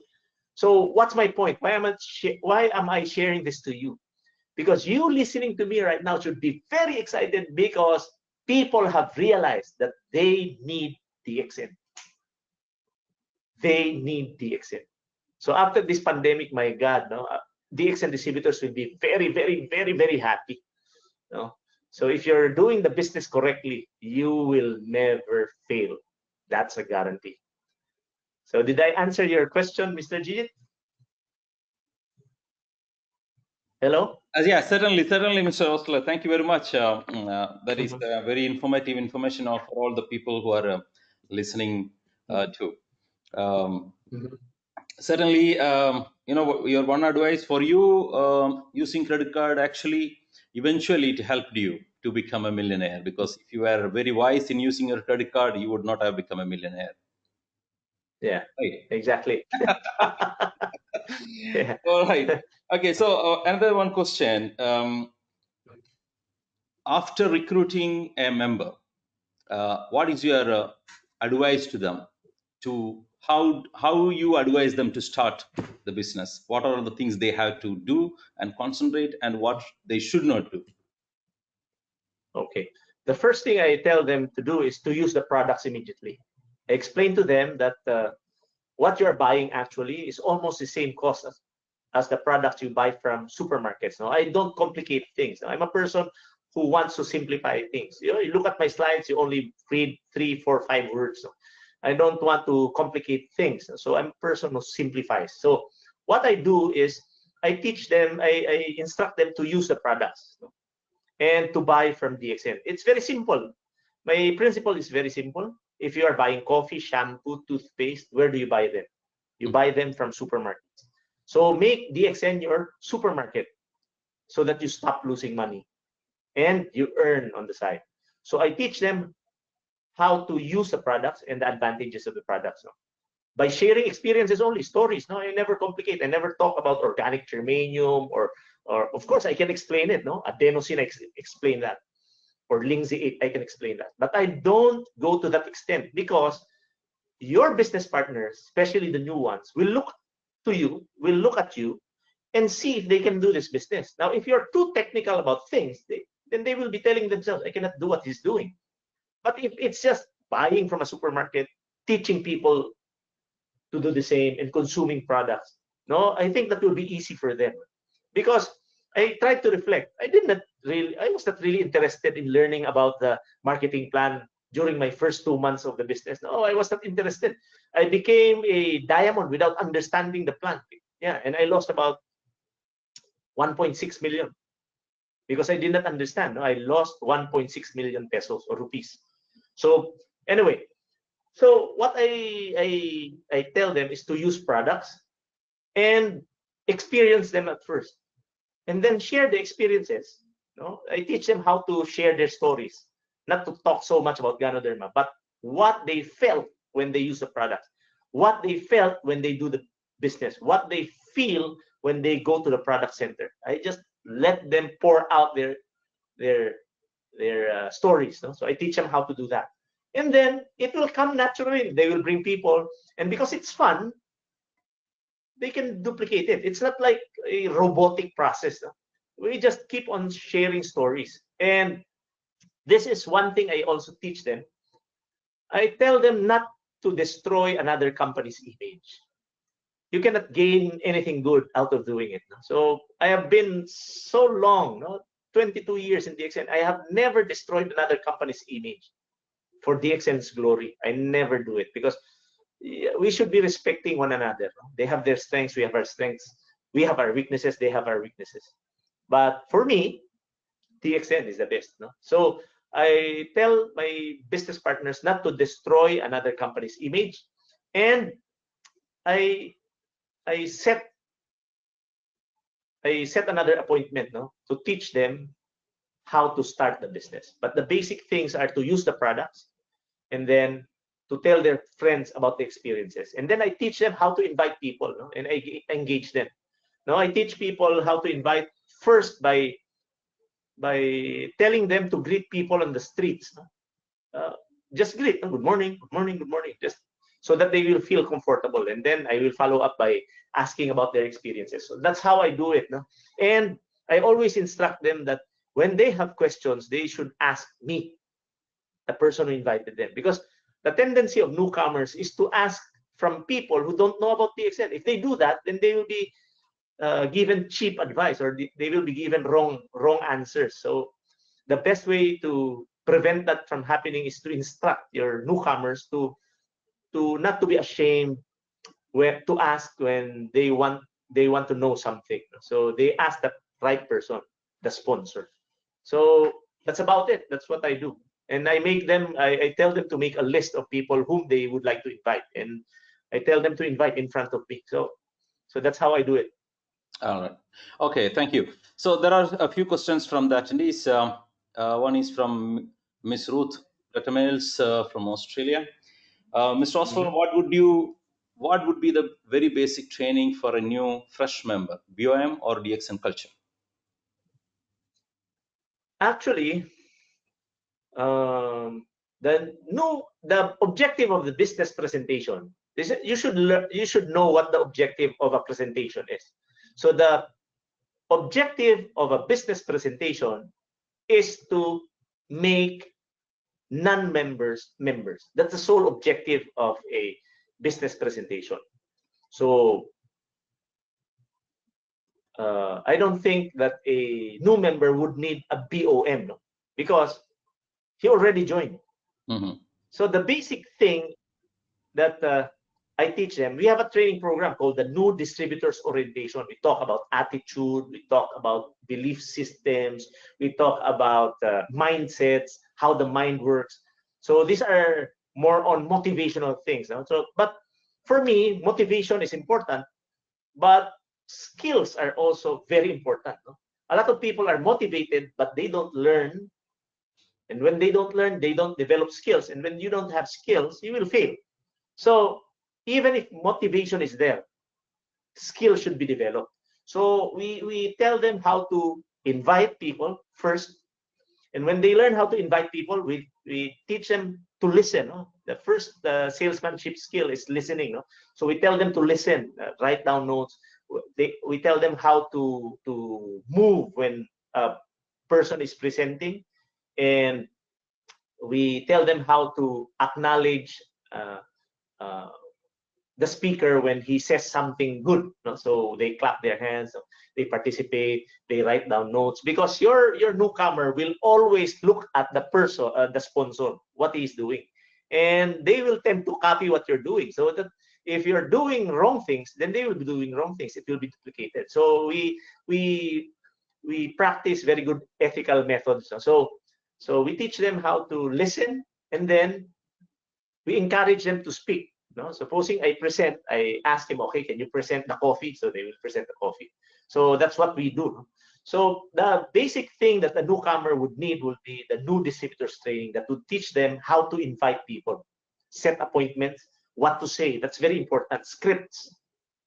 Speaker 2: So what's my point? Why am I sharing this to you? Because you listening to me right now should be very excited because people have realized that they need DXN. They need DXN. So after this pandemic, my God, DXN distributors will be very, very, very, very happy. So if you're doing the business correctly, you will never fail. That's a guarantee. So did I answer your question, Mr. Gijit? Hello?
Speaker 3: Yeah, certainly, Mr. Osler. Thank you very much. That is very informative information for all the people who are listening to. Certainly, your one advice for you, using credit card, actually, eventually it helped you to become a millionaire, because if you were very wise in using your credit card, you would not have become a millionaire.
Speaker 2: Yeah,
Speaker 3: right.
Speaker 2: Exactly.
Speaker 3: Yeah. All right. Okay, so another one question. After recruiting a member, what is your advice to them? To how you advise them to start the business? What are the things they have to do and concentrate, and what they should not do?
Speaker 2: Okay. The first thing I tell them to do is to use the products immediately. I explain to them that what you're buying actually is almost the same cost as the products you buy from supermarkets. Now, I don't complicate things. I'm a person who wants to simplify things. You look at my slides, you only read 3, 4, 5 words. I don't want to complicate things. So I'm a person who simplifies. So what I do is I teach them, I instruct them to use the products and to buy from DXN. It's very simple. My principle is very simple. If you are buying coffee, shampoo, toothpaste, where do you buy them? You buy them from supermarkets. So make DXN your supermarket so that you stop losing money and you earn on the side. So I teach them how to use the products and the advantages of the products. By sharing experiences only, stories. I never complicate. I never talk about organic germanium or of course I can explain it. Adenosine, I explain that. Or linseed, I can explain that. But I don't go to that extent because your business partners, especially the new ones, will look at you and see if they can do this business. Now, if you're too technical about things, then they will be telling themselves, I cannot do what he's doing. But if it's just buying from a supermarket, teaching people to do the same and consuming products, I think that will be easy for them. Because I tried to reflect. I was not really interested in learning about the marketing plan during my first 2 months of the business. No, I was not interested. I became a diamond without understanding the plan. Yeah, and I lost about 1.6 million because I did not understand. I lost 1.6 million pesos or rupees. So anyway, so what I tell them is to use products and experience them at first, and then share the experiences. I teach them how to share their stories, not to talk so much about Ganoderma, but what they felt when they use the products, what they felt when they do the business, what they feel when they go to the product center. I just let them pour out their stories. So I teach them how to do that, and then it will come naturally. They will bring people, and because it's fun, they can duplicate it. It's not like a robotic process. No? We just keep on sharing stories. And this is one thing I also teach them. I tell them not to destroy another company's image. You cannot gain anything good out of doing it. No? So I have been so long, no? 22 years in DXN. I have never destroyed another company's image for DXN's glory. I never do it because we should be respecting one another. No? They have their strengths, we have our strengths. We have our weaknesses, they have our weaknesses. But for me, DXN is the best. No? So I tell my business partners not to destroy another company's image, and I set another appointment, no, to teach them how to start the business. But the basic things are to use the products, and then to tell their friends about the experiences. And then I teach them how to invite people, no, and I engage them. No, I teach people how to invite first by telling them to greet people on the streets. No? Just greet, good morning, good morning, good morning, just so that they will feel comfortable. And then I will follow up by asking about their experiences. So that's how I do it. No? And I always instruct them that when they have questions, they should ask me, the person who invited them. Because the tendency of newcomers is to ask from people who don't know about DXN. If they do that, then they will be given cheap advice, or they will be given wrong answers. So the best way to prevent that from happening is to instruct your newcomers to not to be ashamed to ask when they want to know something. So they ask the right person, the sponsor. So that's about it. That's what I do. And I make them, I tell them to make a list of people whom they would like to invite, and I tell them to invite in front of me. So that's how I do it.
Speaker 3: All right. Okay, thank you. So there are a few questions from the attendees. One is from Miss Ruth Lettermales from Australia. Mr. Osler, what would be the very basic training for a new fresh member, BOM or DXN culture?
Speaker 2: Actually, the objective of the business presentation is you should know what the objective of a presentation is. So the objective of a business presentation is to make non-members members. That's the sole objective of a business presentation. So I don't think that a new member would need a BOM, no? Because he already joined. Mm-hmm. So the basic thing that I teach them, we have a training program called the New Distributors Orientation. We talk about attitude, we talk about belief systems, we talk about mindsets, how the mind works. So these are more on motivational things. No? So, but for me, motivation is important, but skills are also very important. No? A lot of people are motivated, but they don't learn. And when they don't learn, they don't develop skills. And when you don't have skills, you will fail. So even if motivation is there, skills should be developed. So we tell them how to invite people first. And when they learn how to invite people, we teach them to listen. No? The first salesmanship skill is listening. No? So we tell them to listen, write down notes. We tell them how to move when a person is presenting. And we tell them how to acknowledge the speaker when he says something good. No? So they clap their hands, they participate, they write down notes, because your newcomer will always look at the person, the sponsor, what he's doing, and they will tend to copy what you're doing. So that if you're doing wrong things, then they will be doing wrong things. It will be duplicated. So we practice very good ethical methods. So we teach them how to listen, and then we encourage them to speak. No? Supposing I present, I ask him, okay, can you present the coffee? So they will present the coffee. So that's what we do. No? So the basic thing that a newcomer would need would be the new distributors training that would teach them how to invite people, set appointments, what to say. That's very important. Scripts,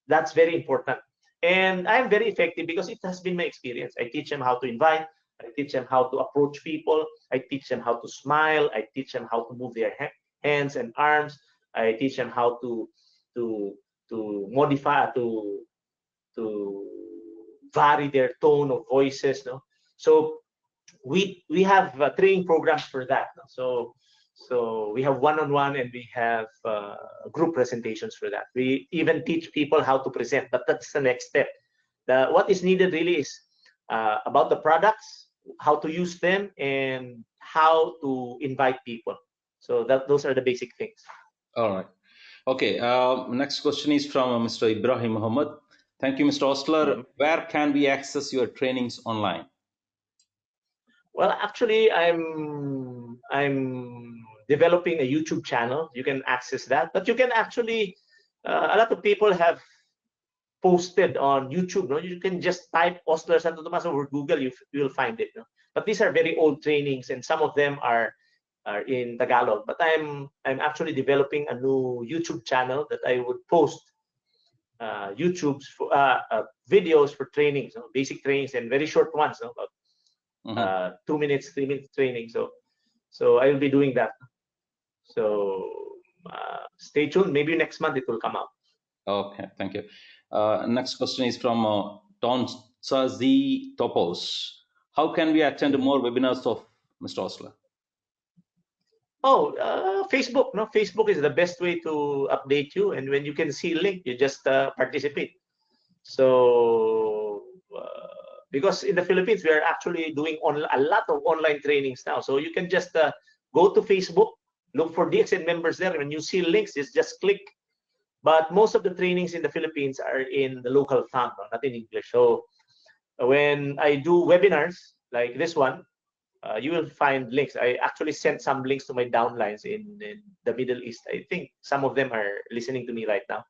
Speaker 2: that's very important. And I'm very effective because it has been my experience. I teach them how to invite. I teach them how to approach people. I teach them how to smile. I teach them how to move their hands and arms. I teach them how to modify, to vary their tone of voices. No? So we have training programs for that. No? So we have one-on-one and we have group presentations for that. We even teach people how to present, but that's the next step. What is needed really is about the products, how to use them, and how to invite people. So those are the basic things.
Speaker 3: All right. Okay. Next question is from Mr. Ibrahim Muhammad. Thank you, Mr. Osler. Where can we access your trainings online?
Speaker 2: Well, actually, I'm developing a YouTube channel. You can access that, but you can actually a lot of people have posted on YouTube. No, you can just type Osler Santo Tomas over Google. You'll find it. No? But these are very old trainings, and some of them are in Tagalog. But I'm actually developing a new YouTube channel that I would post YouTube's for, videos for trainings, no? Basic trainings and very short ones, no? About 2 minutes, 3 minutes training. So I will be doing that. So stay tuned. Maybe next month it will come out.
Speaker 3: Okay, thank you. Next question is from Tonsazi Topos. How can we attend more webinars of Mr. Osler?
Speaker 2: Oh, Facebook. No, Facebook is the best way to update you. And when you can see a link, you just participate. So because in the Philippines, we are actually doing a lot of online trainings now. So you can just go to Facebook, look for DXN members there. When you see links, just click. But most of the trainings in the Philippines are in the local tongue, not in English. So when I do webinars like this one, you will find links. I actually sent some links to my downlines in the Middle East. I think some of them are listening to me right now.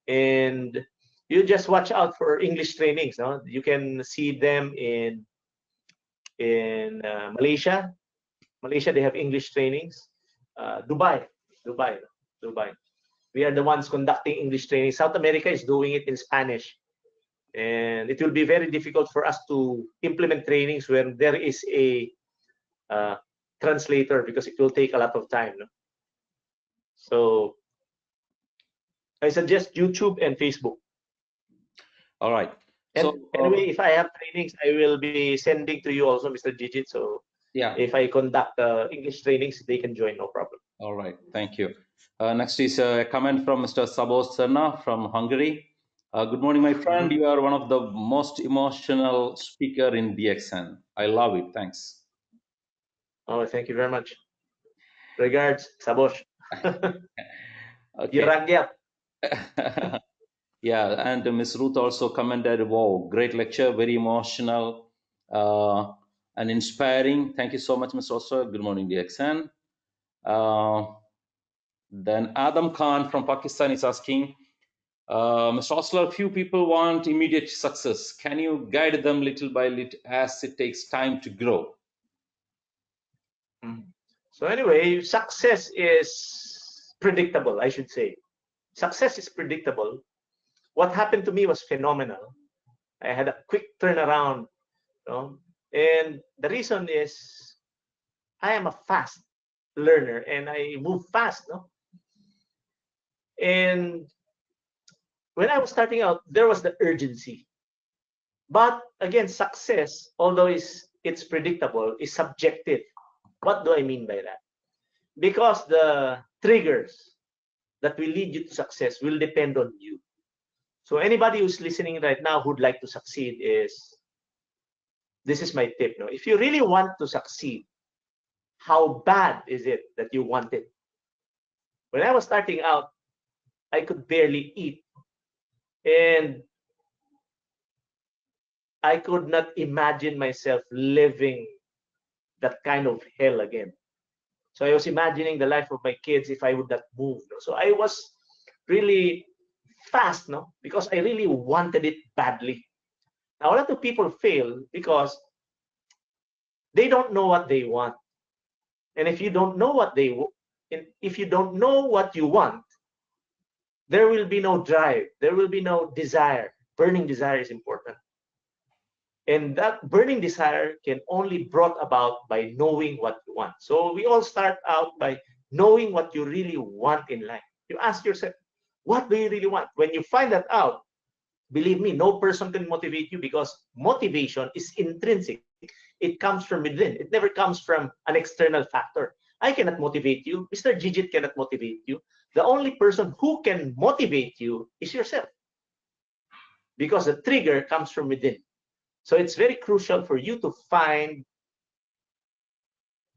Speaker 2: And you just watch out for English trainings. No? You can see them in Malaysia. Malaysia, they have English trainings. Dubai. We are the ones conducting English training. South America is doing it in Spanish. And it will be very difficult for us to implement trainings where there is a translator, because it will take a lot of time. No? So I suggest YouTube and Facebook.
Speaker 3: All right.
Speaker 2: And
Speaker 3: so
Speaker 2: anyway, if I have trainings, I will be sending to you also, Mr. Gigit. So
Speaker 3: yeah,
Speaker 2: if I conduct English trainings, they can join, no problem.
Speaker 3: All right. Thank you. Next is a comment from Mr. Sabos Serna from Hungary. Good morning, my friend. You are one of the most emotional speaker in DXN. I love it. Thanks.
Speaker 2: Oh, thank you very much. Regards, Sabos.
Speaker 3: Okay. Yeah, and Ms. Ruth also commented, wow, great lecture, very emotional and inspiring. Thank you so much, Mr. Osler. Good morning, DXN. Then Adam Khan from Pakistan is asking, Mr. Osler, few people want immediate success. Can you guide them little by little as it takes time to grow?
Speaker 2: So anyway, success is predictable, I should say. Success is predictable. What happened to me was phenomenal. I had a quick turnaround, you know? And the reason is I am a fast learner and I move fast. No? And when I was starting out, there was the urgency. But again, success, although it's predictable, is subjective. What do I mean by that? Because the triggers that will lead you to success will depend on you. So anybody who's listening right now who'd like to succeed, this is my tip. No? If you really want to succeed, how bad is it that you want it? When I was starting out, I could barely eat. And I could not imagine myself living that kind of hell again. So I was imagining the life of my kids if I would not move. No? So I was really fast, no? Because I really wanted it badly. Now, a lot of people fail because they don't know what they want. And if you don't know what you want, there will be no drive. There will be no desire. Burning desire is important. And that burning desire can only brought about by knowing what you want. So we all start out by knowing what you really want in life. You ask yourself, what do you really want? When you find that out, Believe me, no person can motivate you because motivation is intrinsic. It comes from within. It never comes from an external factor. I cannot motivate you. Mr. Gigit cannot motivate you. The only person who can motivate you is yourself, because the trigger comes from within. So it's very crucial for you to find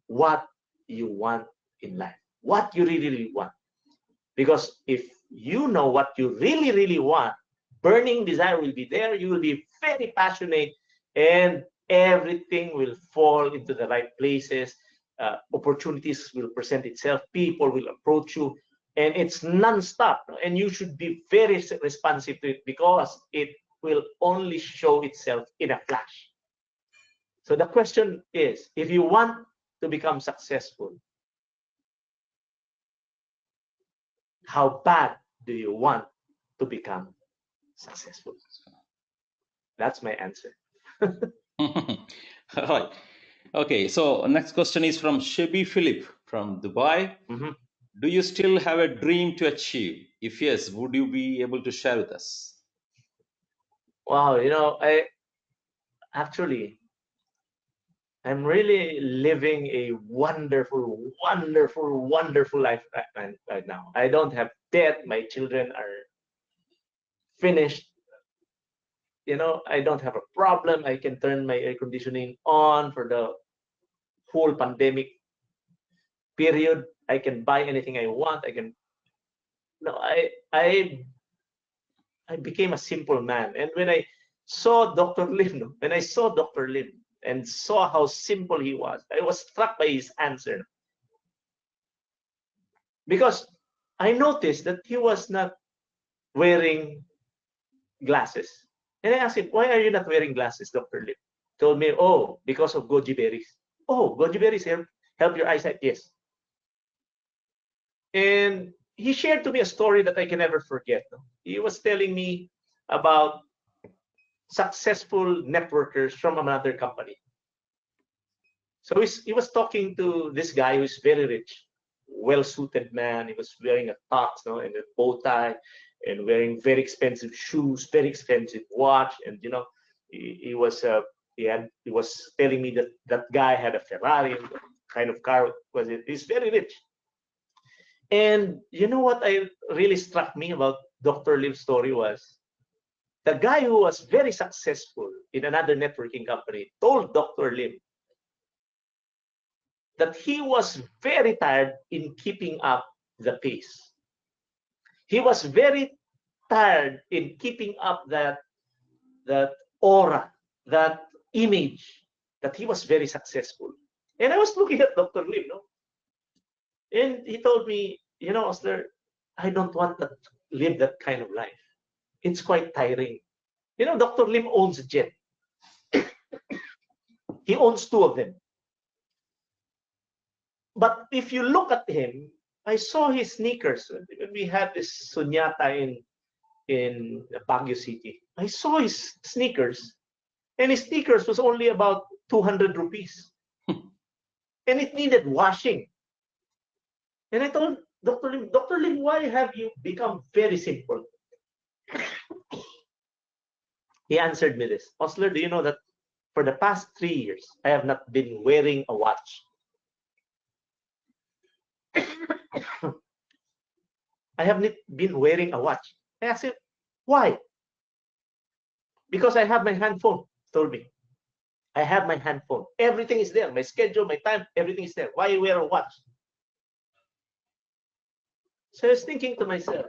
Speaker 2: what you want in life, what you really, really want. Because if you know what you really, really want, burning desire will be there. You will be very passionate, and everything will fall into the right places. Opportunities will present itself. People will approach you, and it's non-stop. And you should be very responsive to it, because it will only show itself in a flash. So the question is, if you want to become successful, how bad do you want to become successful? That's my answer.
Speaker 3: All right. Okay, so next question is from Shebi Philip from Dubai.
Speaker 2: Mhm.
Speaker 3: Do you still have a dream to achieve? If yes, would you be able to share with us?
Speaker 2: Wow, I'm really living a wonderful, wonderful, wonderful life right now. I don't have debt. My children are finished. I don't have a problem. I can turn my air conditioning on for the whole pandemic period. I can buy anything I want. No, I became a simple man. And when I saw Dr. Lim, and saw how simple he was, I was struck by his answer. Because I noticed that he was not wearing glasses. And I asked him, why are you not wearing glasses, Dr. Lim? He told me, oh, because of goji berries. Oh, goji berries help your eyesight? Yes. And he shared to me a story that I can never forget. He was telling me about successful networkers from another company. So he was talking to this guy who is very rich, well-suited man. He was wearing a tux, and a bow tie, and wearing very expensive shoes, very expensive watch, and he was telling me that that guy had a Ferrari. What kind of car was it? He's very rich. And you know what really struck me about Dr. Lim's story was the guy who was very successful in another networking company told Dr. Lim that he was very tired in keeping up the pace. He was very tired in keeping up that aura, that image, that he was very successful. And I was looking at Dr. Lim, and he told me, Osler, I don't want to live that kind of life. It's quite tiring. Dr. Lim owns a jet. He owns two of them. But if you look at him, I saw his sneakers. We had this sunyata in Baguio City. I saw his sneakers, and his sneakers was only about 200 rupees. And it needed washing. And I told Dr. Lim, why have you become very simple? He answered me this. Osler, do you know that for the past 3 years, I have not been wearing a watch? I have not been wearing a watch. I asked him, why? Because I have my handphone, told me. I have my handphone. Everything is there. My schedule, my time, everything is there. Why wear a watch? So I was thinking to myself,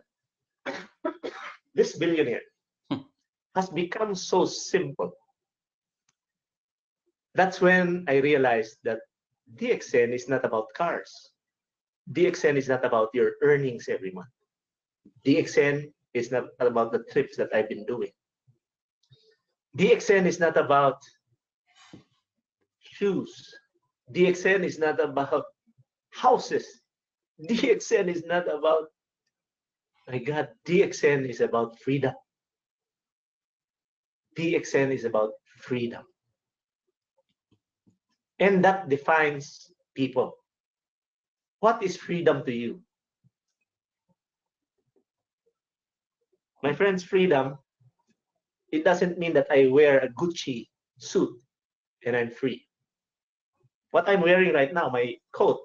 Speaker 2: this billionaire has become so simple. That's when I realized that DXN is not about cars. DXN is not about your earnings every month. DXN is not about the trips that I've been doing. DXN is not about shoes. DXN is not about houses. DXN is not about, my God, DXN is about freedom. DXN is about freedom. And that defines people. What is freedom to you? My friends, freedom it doesn't mean that I wear a Gucci suit and I'm free. What I'm wearing right now, my coat,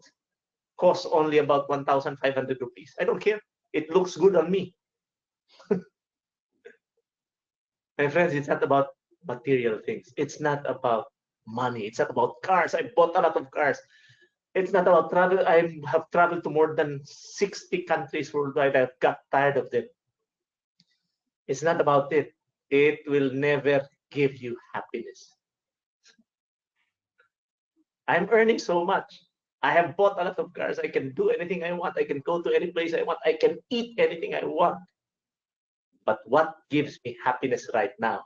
Speaker 2: costs only about 1,500 rupees. I don't care. It looks good on me. My friends, it's not about material things. It's not about money. It's not about cars. I bought a lot of cars. It's not about travel. I have traveled to more than 60 countries worldwide. I've got tired of them. It's not about it. It will never give you happiness. I'm earning so much. I have bought a lot of cars. I can do anything I want. I can go to any place I want. I can eat anything I want. But what gives me happiness right now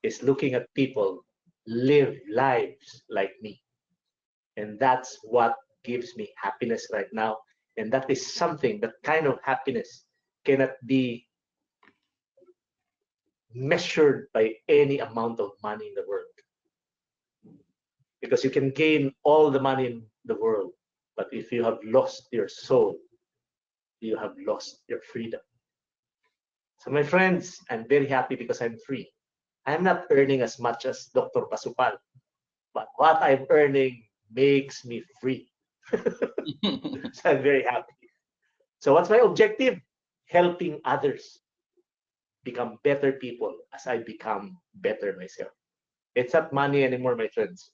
Speaker 2: is looking at people live lives like me. And that's what gives me happiness right now. And that is something, that kind of happiness cannot be measured by any amount of money in the world. Because you can gain all the money in the world, but if you have lost your soul, you have lost your freedom. So my friends, I'm very happy because I'm free. I'm not earning as much as Dr. Pasupal, but what I'm earning makes me free. So I'm very happy. So what's my objective? Helping others become better people as I become better myself. It's not money anymore, my friends.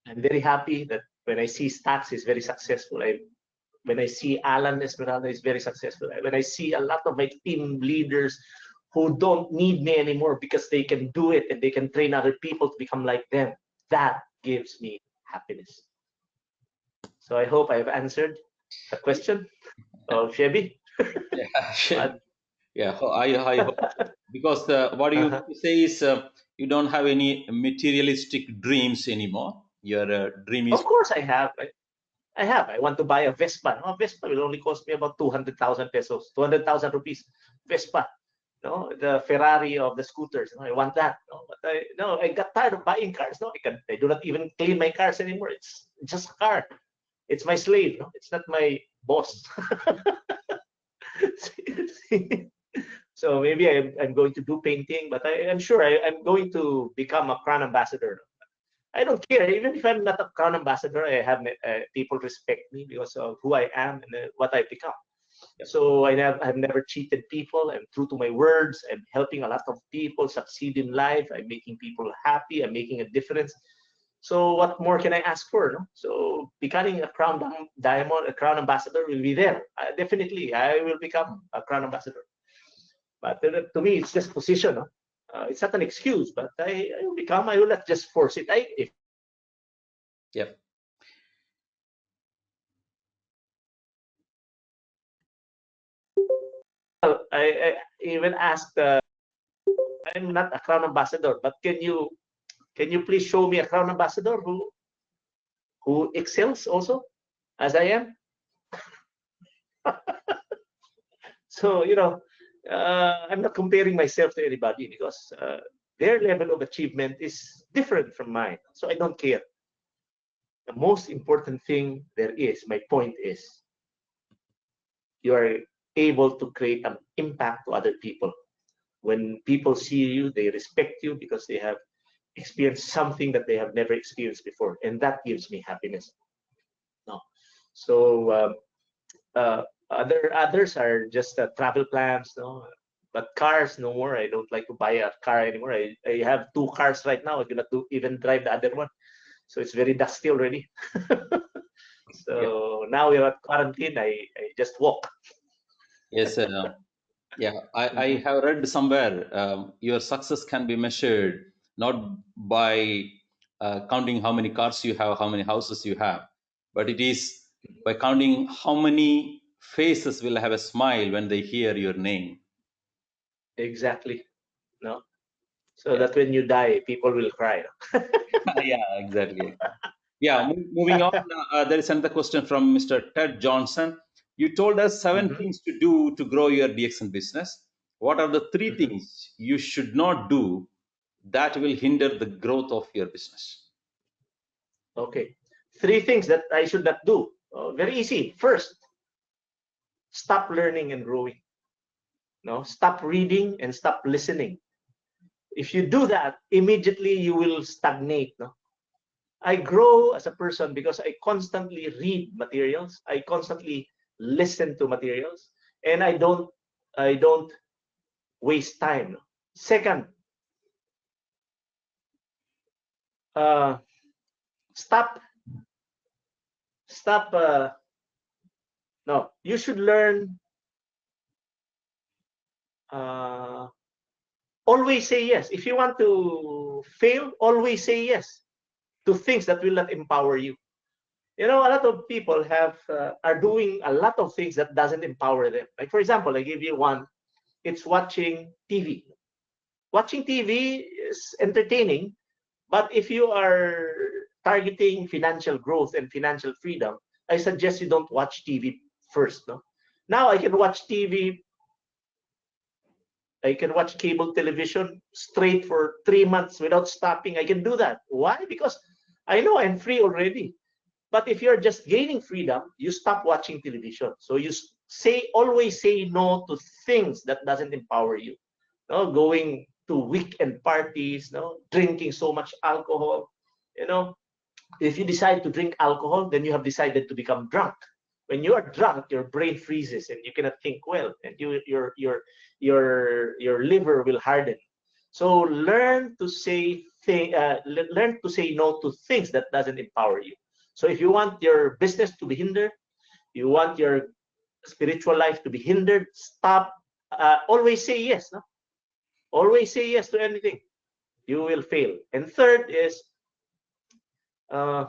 Speaker 2: I'm very happy that when I see Stax is very successful, when I see Alan Esmeralda is very successful, when I see a lot of my team leaders who don't need me anymore because they can do it and they can train other people to become like them, that gives me happiness. So I hope I've answered the question of Shebi.
Speaker 3: Yeah, I hope, because what you say is you don't have any materialistic dreams anymore. Your dream is.
Speaker 2: Of course I have. I want to buy a Vespa. No, Vespa will only cost me about 200,000 pesos, 200,000 rupees. Vespa, no, the Ferrari of the scooters. No, I want that. No, but I got tired of buying cars. No, I do not even clean my cars anymore. It's just a car. It's my slave. No, it's not my boss. So maybe I'm going to do painting, but I'm sure I'm going to become a crown ambassador. I don't care. Even if I'm not a crown ambassador, I have people respect me because of who I am and what I've become. Yep. So I've never cheated people. I'm true to my words. I'm helping a lot of people succeed in life. I'm making people happy. I'm making a difference. So what more can I ask for? No? So becoming a crown diamond, a crown ambassador will be there. Definitely, I will become a crown ambassador. But to me, it's just position. No? It's not an excuse, but I will become. I will not just force it.
Speaker 3: Yep.
Speaker 2: I even asked. I'm not a crown ambassador, but can you please show me a crown ambassador who excels also as I am? So I'm not comparing myself to anybody because their level of achievement is different from mine. So I don't care. The most important thing there is, my point is, you are able to create an impact to other people. When people see you, they respect you because they have experienced something that they have never experienced before, and that gives me happiness. No, so others are just travel plans, no. But cars, no more. I don't like to buy a car anymore. I have 2 cars right now. I cannot even drive the other one, so it's very dusty already. So now we're at quarantine. I just walk.
Speaker 3: Yes, yeah. I have read somewhere your success can be measured not by counting how many cars you have, how many houses you have, but it is by counting how many faces will have a smile when they hear your name.
Speaker 2: Exactly. No. So that when you die, people will cry.
Speaker 3: Yeah, exactly. Yeah, moving on, there is another question from Mr. Ted Johnson. You told us 7 things to do to grow your DXN business. What are the 3 things you should not do that will hinder the growth of your business?
Speaker 2: Okay. 3 things that I should not do. Very easy. First, stop learning and growing. No, stop reading and stop listening. If you do that, immediately you will stagnate. No, I grow as a person because I constantly read materials. I constantly listen to materials, and I don't waste time. No? Second, uh, stop. No, you should learn. Uh, always say yes. If you want to fail, always say yes to things that will not empower you. You know, a lot of people are doing a lot of things that doesn't empower them. Like, for example, I give you one. It's watching TV. Watching TV is entertaining, but if you are targeting financial growth and financial freedom, I suggest you don't watch TV first. No? Now I can watch TV. I can watch cable television straight for 3 months without stopping. I can do that. Why? Because I know I'm free already. But if you're just gaining freedom, you stop watching television. So you always say no to things that doesn't empower you. No, going to weekend parties, no, drinking so much alcohol. You know, if you decide to drink alcohol, then you have decided to become drunk. When you are drunk, your brain freezes and you cannot think well, and your liver will harden. So learn to learn to say no to things that doesn't empower you. So if you want your business to be hindered, you want your spiritual life to be hindered, stop. Always say yes. No? Always say yes to anything. You will fail. And third is, uh,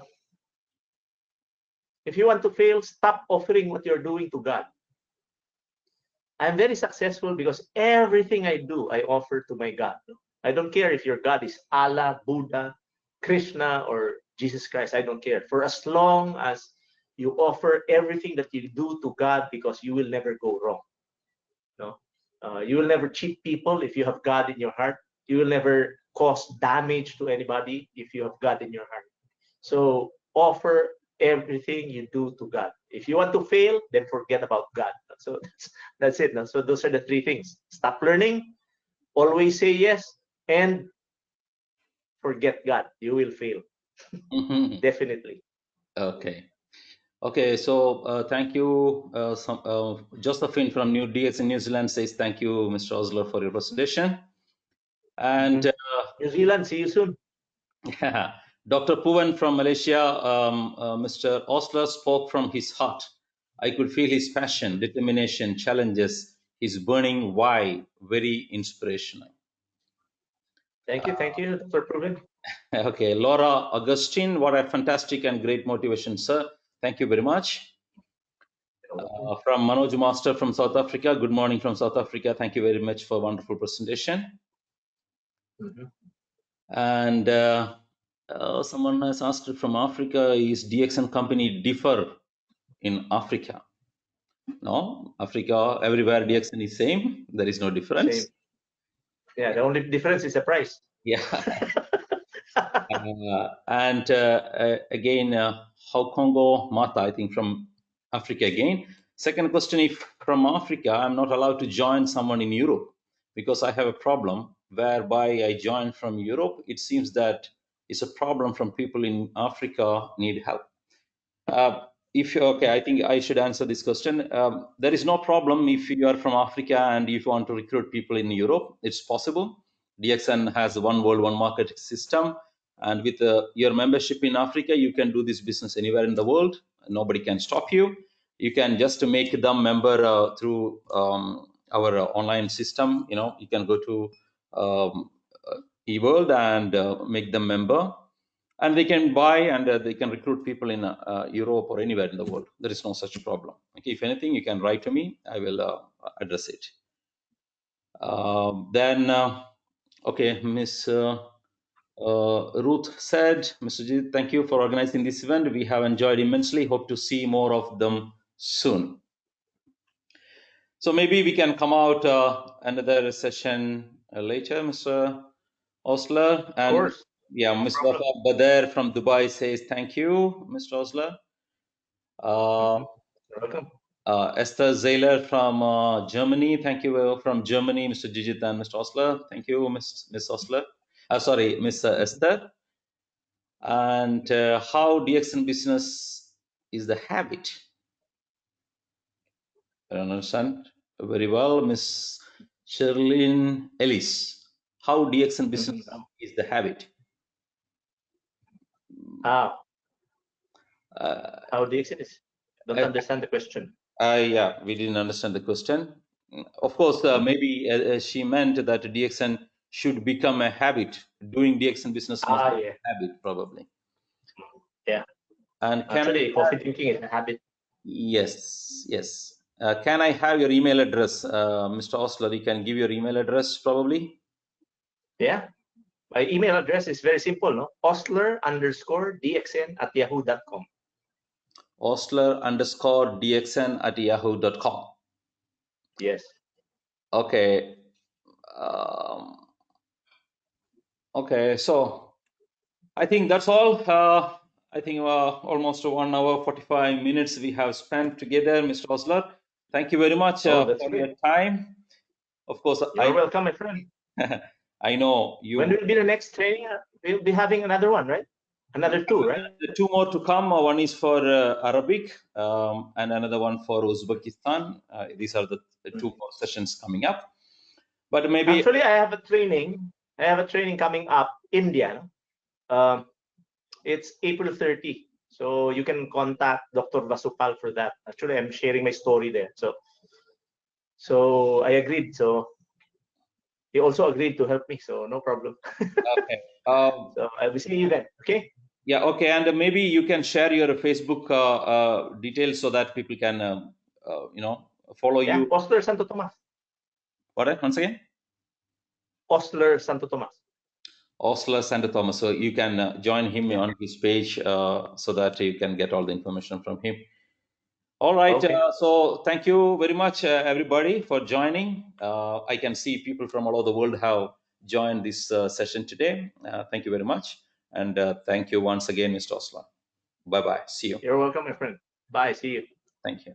Speaker 2: if you want to fail, stop offering what you're doing to God. I'm very successful because everything I do, I offer to my God. I don't care if your God is Allah, Buddha, Krishna, or Jesus Christ. I don't care. For as long as you offer everything that you do to God, because you will never go wrong. No, you will never cheat people if you have God in your heart. You will never cause damage to anybody if you have God in your heart. So offer everything you do to God. If you want to fail, then forget about God. So that's it. So those are the three things. Stop learning, always say yes, and forget God. You will fail. Definitely.
Speaker 3: Okay. Okay, so thank you. Josephine from DXN New Zealand says thank you, Mr. Osler, for your presentation. And
Speaker 2: New Zealand, see you soon.
Speaker 3: yeah, Dr. Puvan from Malaysia, Mr. Osler spoke from his heart. I could feel his passion, determination, challenges, his burning why, very inspirational.
Speaker 2: Thank you, Dr. Puvan.
Speaker 3: Okay, Laura Augustine, what a fantastic and great motivation, sir. Thank you very much. From Manoj Master from South Africa, good morning from South Africa. Thank you very much for a wonderful presentation. And someone has asked from Africa, is DXN company differ in Africa? No, Africa, everywhere DXN is same. There is no difference.
Speaker 2: Same. Yeah, the only difference is the price.
Speaker 3: Yeah. And again, how Congo Mata, I think from Africa again. Second question, if from Africa, I'm not allowed to join someone in Europe because I have a problem whereby I join from Europe. It seems that it's a problem from people in Africa need help. Okay, I think I should answer this question. There is no problem if you are from Africa and if you want to recruit people in Europe, it's possible. DXN has one world, one market system. And with your membership in Africa, you can do this business anywhere in the world. Nobody can stop you. You can just make them member through our online system. You can go to eWorld and make them member, and they can buy and they can recruit people in Europe or anywhere in the world. There is no such problem. Okay, if anything, you can write to me. I will address it. Okay, Miss Ruth said, Mr. G, thank you for organizing this event. We have enjoyed immensely. Hope to see more of them soon. So maybe we can come out another session later, Mr. Osler. And
Speaker 2: of course.
Speaker 3: yeah, Mr. Badr from Dubai says thank you, Mr. Osler.
Speaker 2: You're welcome.
Speaker 3: Esther Zailer from Germany. Thank you from Germany, Mr. Jijit and Mr. Osler. Thank you, Miss Osler. Sorry, Miss Esther. And how DXN business is the habit. I don't understand very well, Miss Sherlyn Ellis. How DXN business is the habit.
Speaker 2: How
Speaker 3: Uh,
Speaker 2: DXN is? Don't understand the question.
Speaker 3: Yeah, we didn't understand the question. Of course, maybe she meant that DXN should become a habit. Doing DXN business must be
Speaker 2: Yeah.
Speaker 3: a habit, probably.
Speaker 2: Yeah.
Speaker 3: And can
Speaker 2: Actually, coffee drinking is a habit.
Speaker 3: Yes, yes. Can I have your email address, Mr. Osler? You can give your email address, probably.
Speaker 2: Yeah. My email address is very simple, no? Osler_DXN@yahoo.com.
Speaker 3: Osler_DXN@yahoo.com.
Speaker 2: Yes.
Speaker 3: Okay. Okay, so I think that's all. I think almost 1 hour 45 minutes we have spent together, Mr. Osler. Thank you very much for your time. Of course,
Speaker 2: you're welcome, my friend.
Speaker 3: I know you.
Speaker 2: When will be the next training? We'll be having another one, right? Another two, right?
Speaker 3: Two more to come. One is for Arabic and another one for Uzbekistan. These are the two more sessions coming up. But maybe
Speaker 2: actually, I have a training. Coming up, India. It's April 30. So you can contact Dr. Vasupal for that. Actually, I'm sharing my story there. So I agreed. So he also agreed to help me. So no problem.
Speaker 3: Okay.
Speaker 2: So I will see you then. Okay.
Speaker 3: Yeah. Okay. And maybe you can share your Facebook details so that people can, follow you.
Speaker 2: Osler Santo Tomas.
Speaker 3: What? Once again.
Speaker 2: Osler Santo Tomas.
Speaker 3: Osler Santo Tomas. So you can join him on his page so that you can get all the information from him. All right.
Speaker 2: Okay.
Speaker 3: So thank you very much, everybody, for joining. I can see people from all over the world have joined this session today. Thank you very much. And thank you once again, Mr. Osler. Bye-bye. See you.
Speaker 2: You're welcome, my friend. Bye. See you.
Speaker 3: Thank you.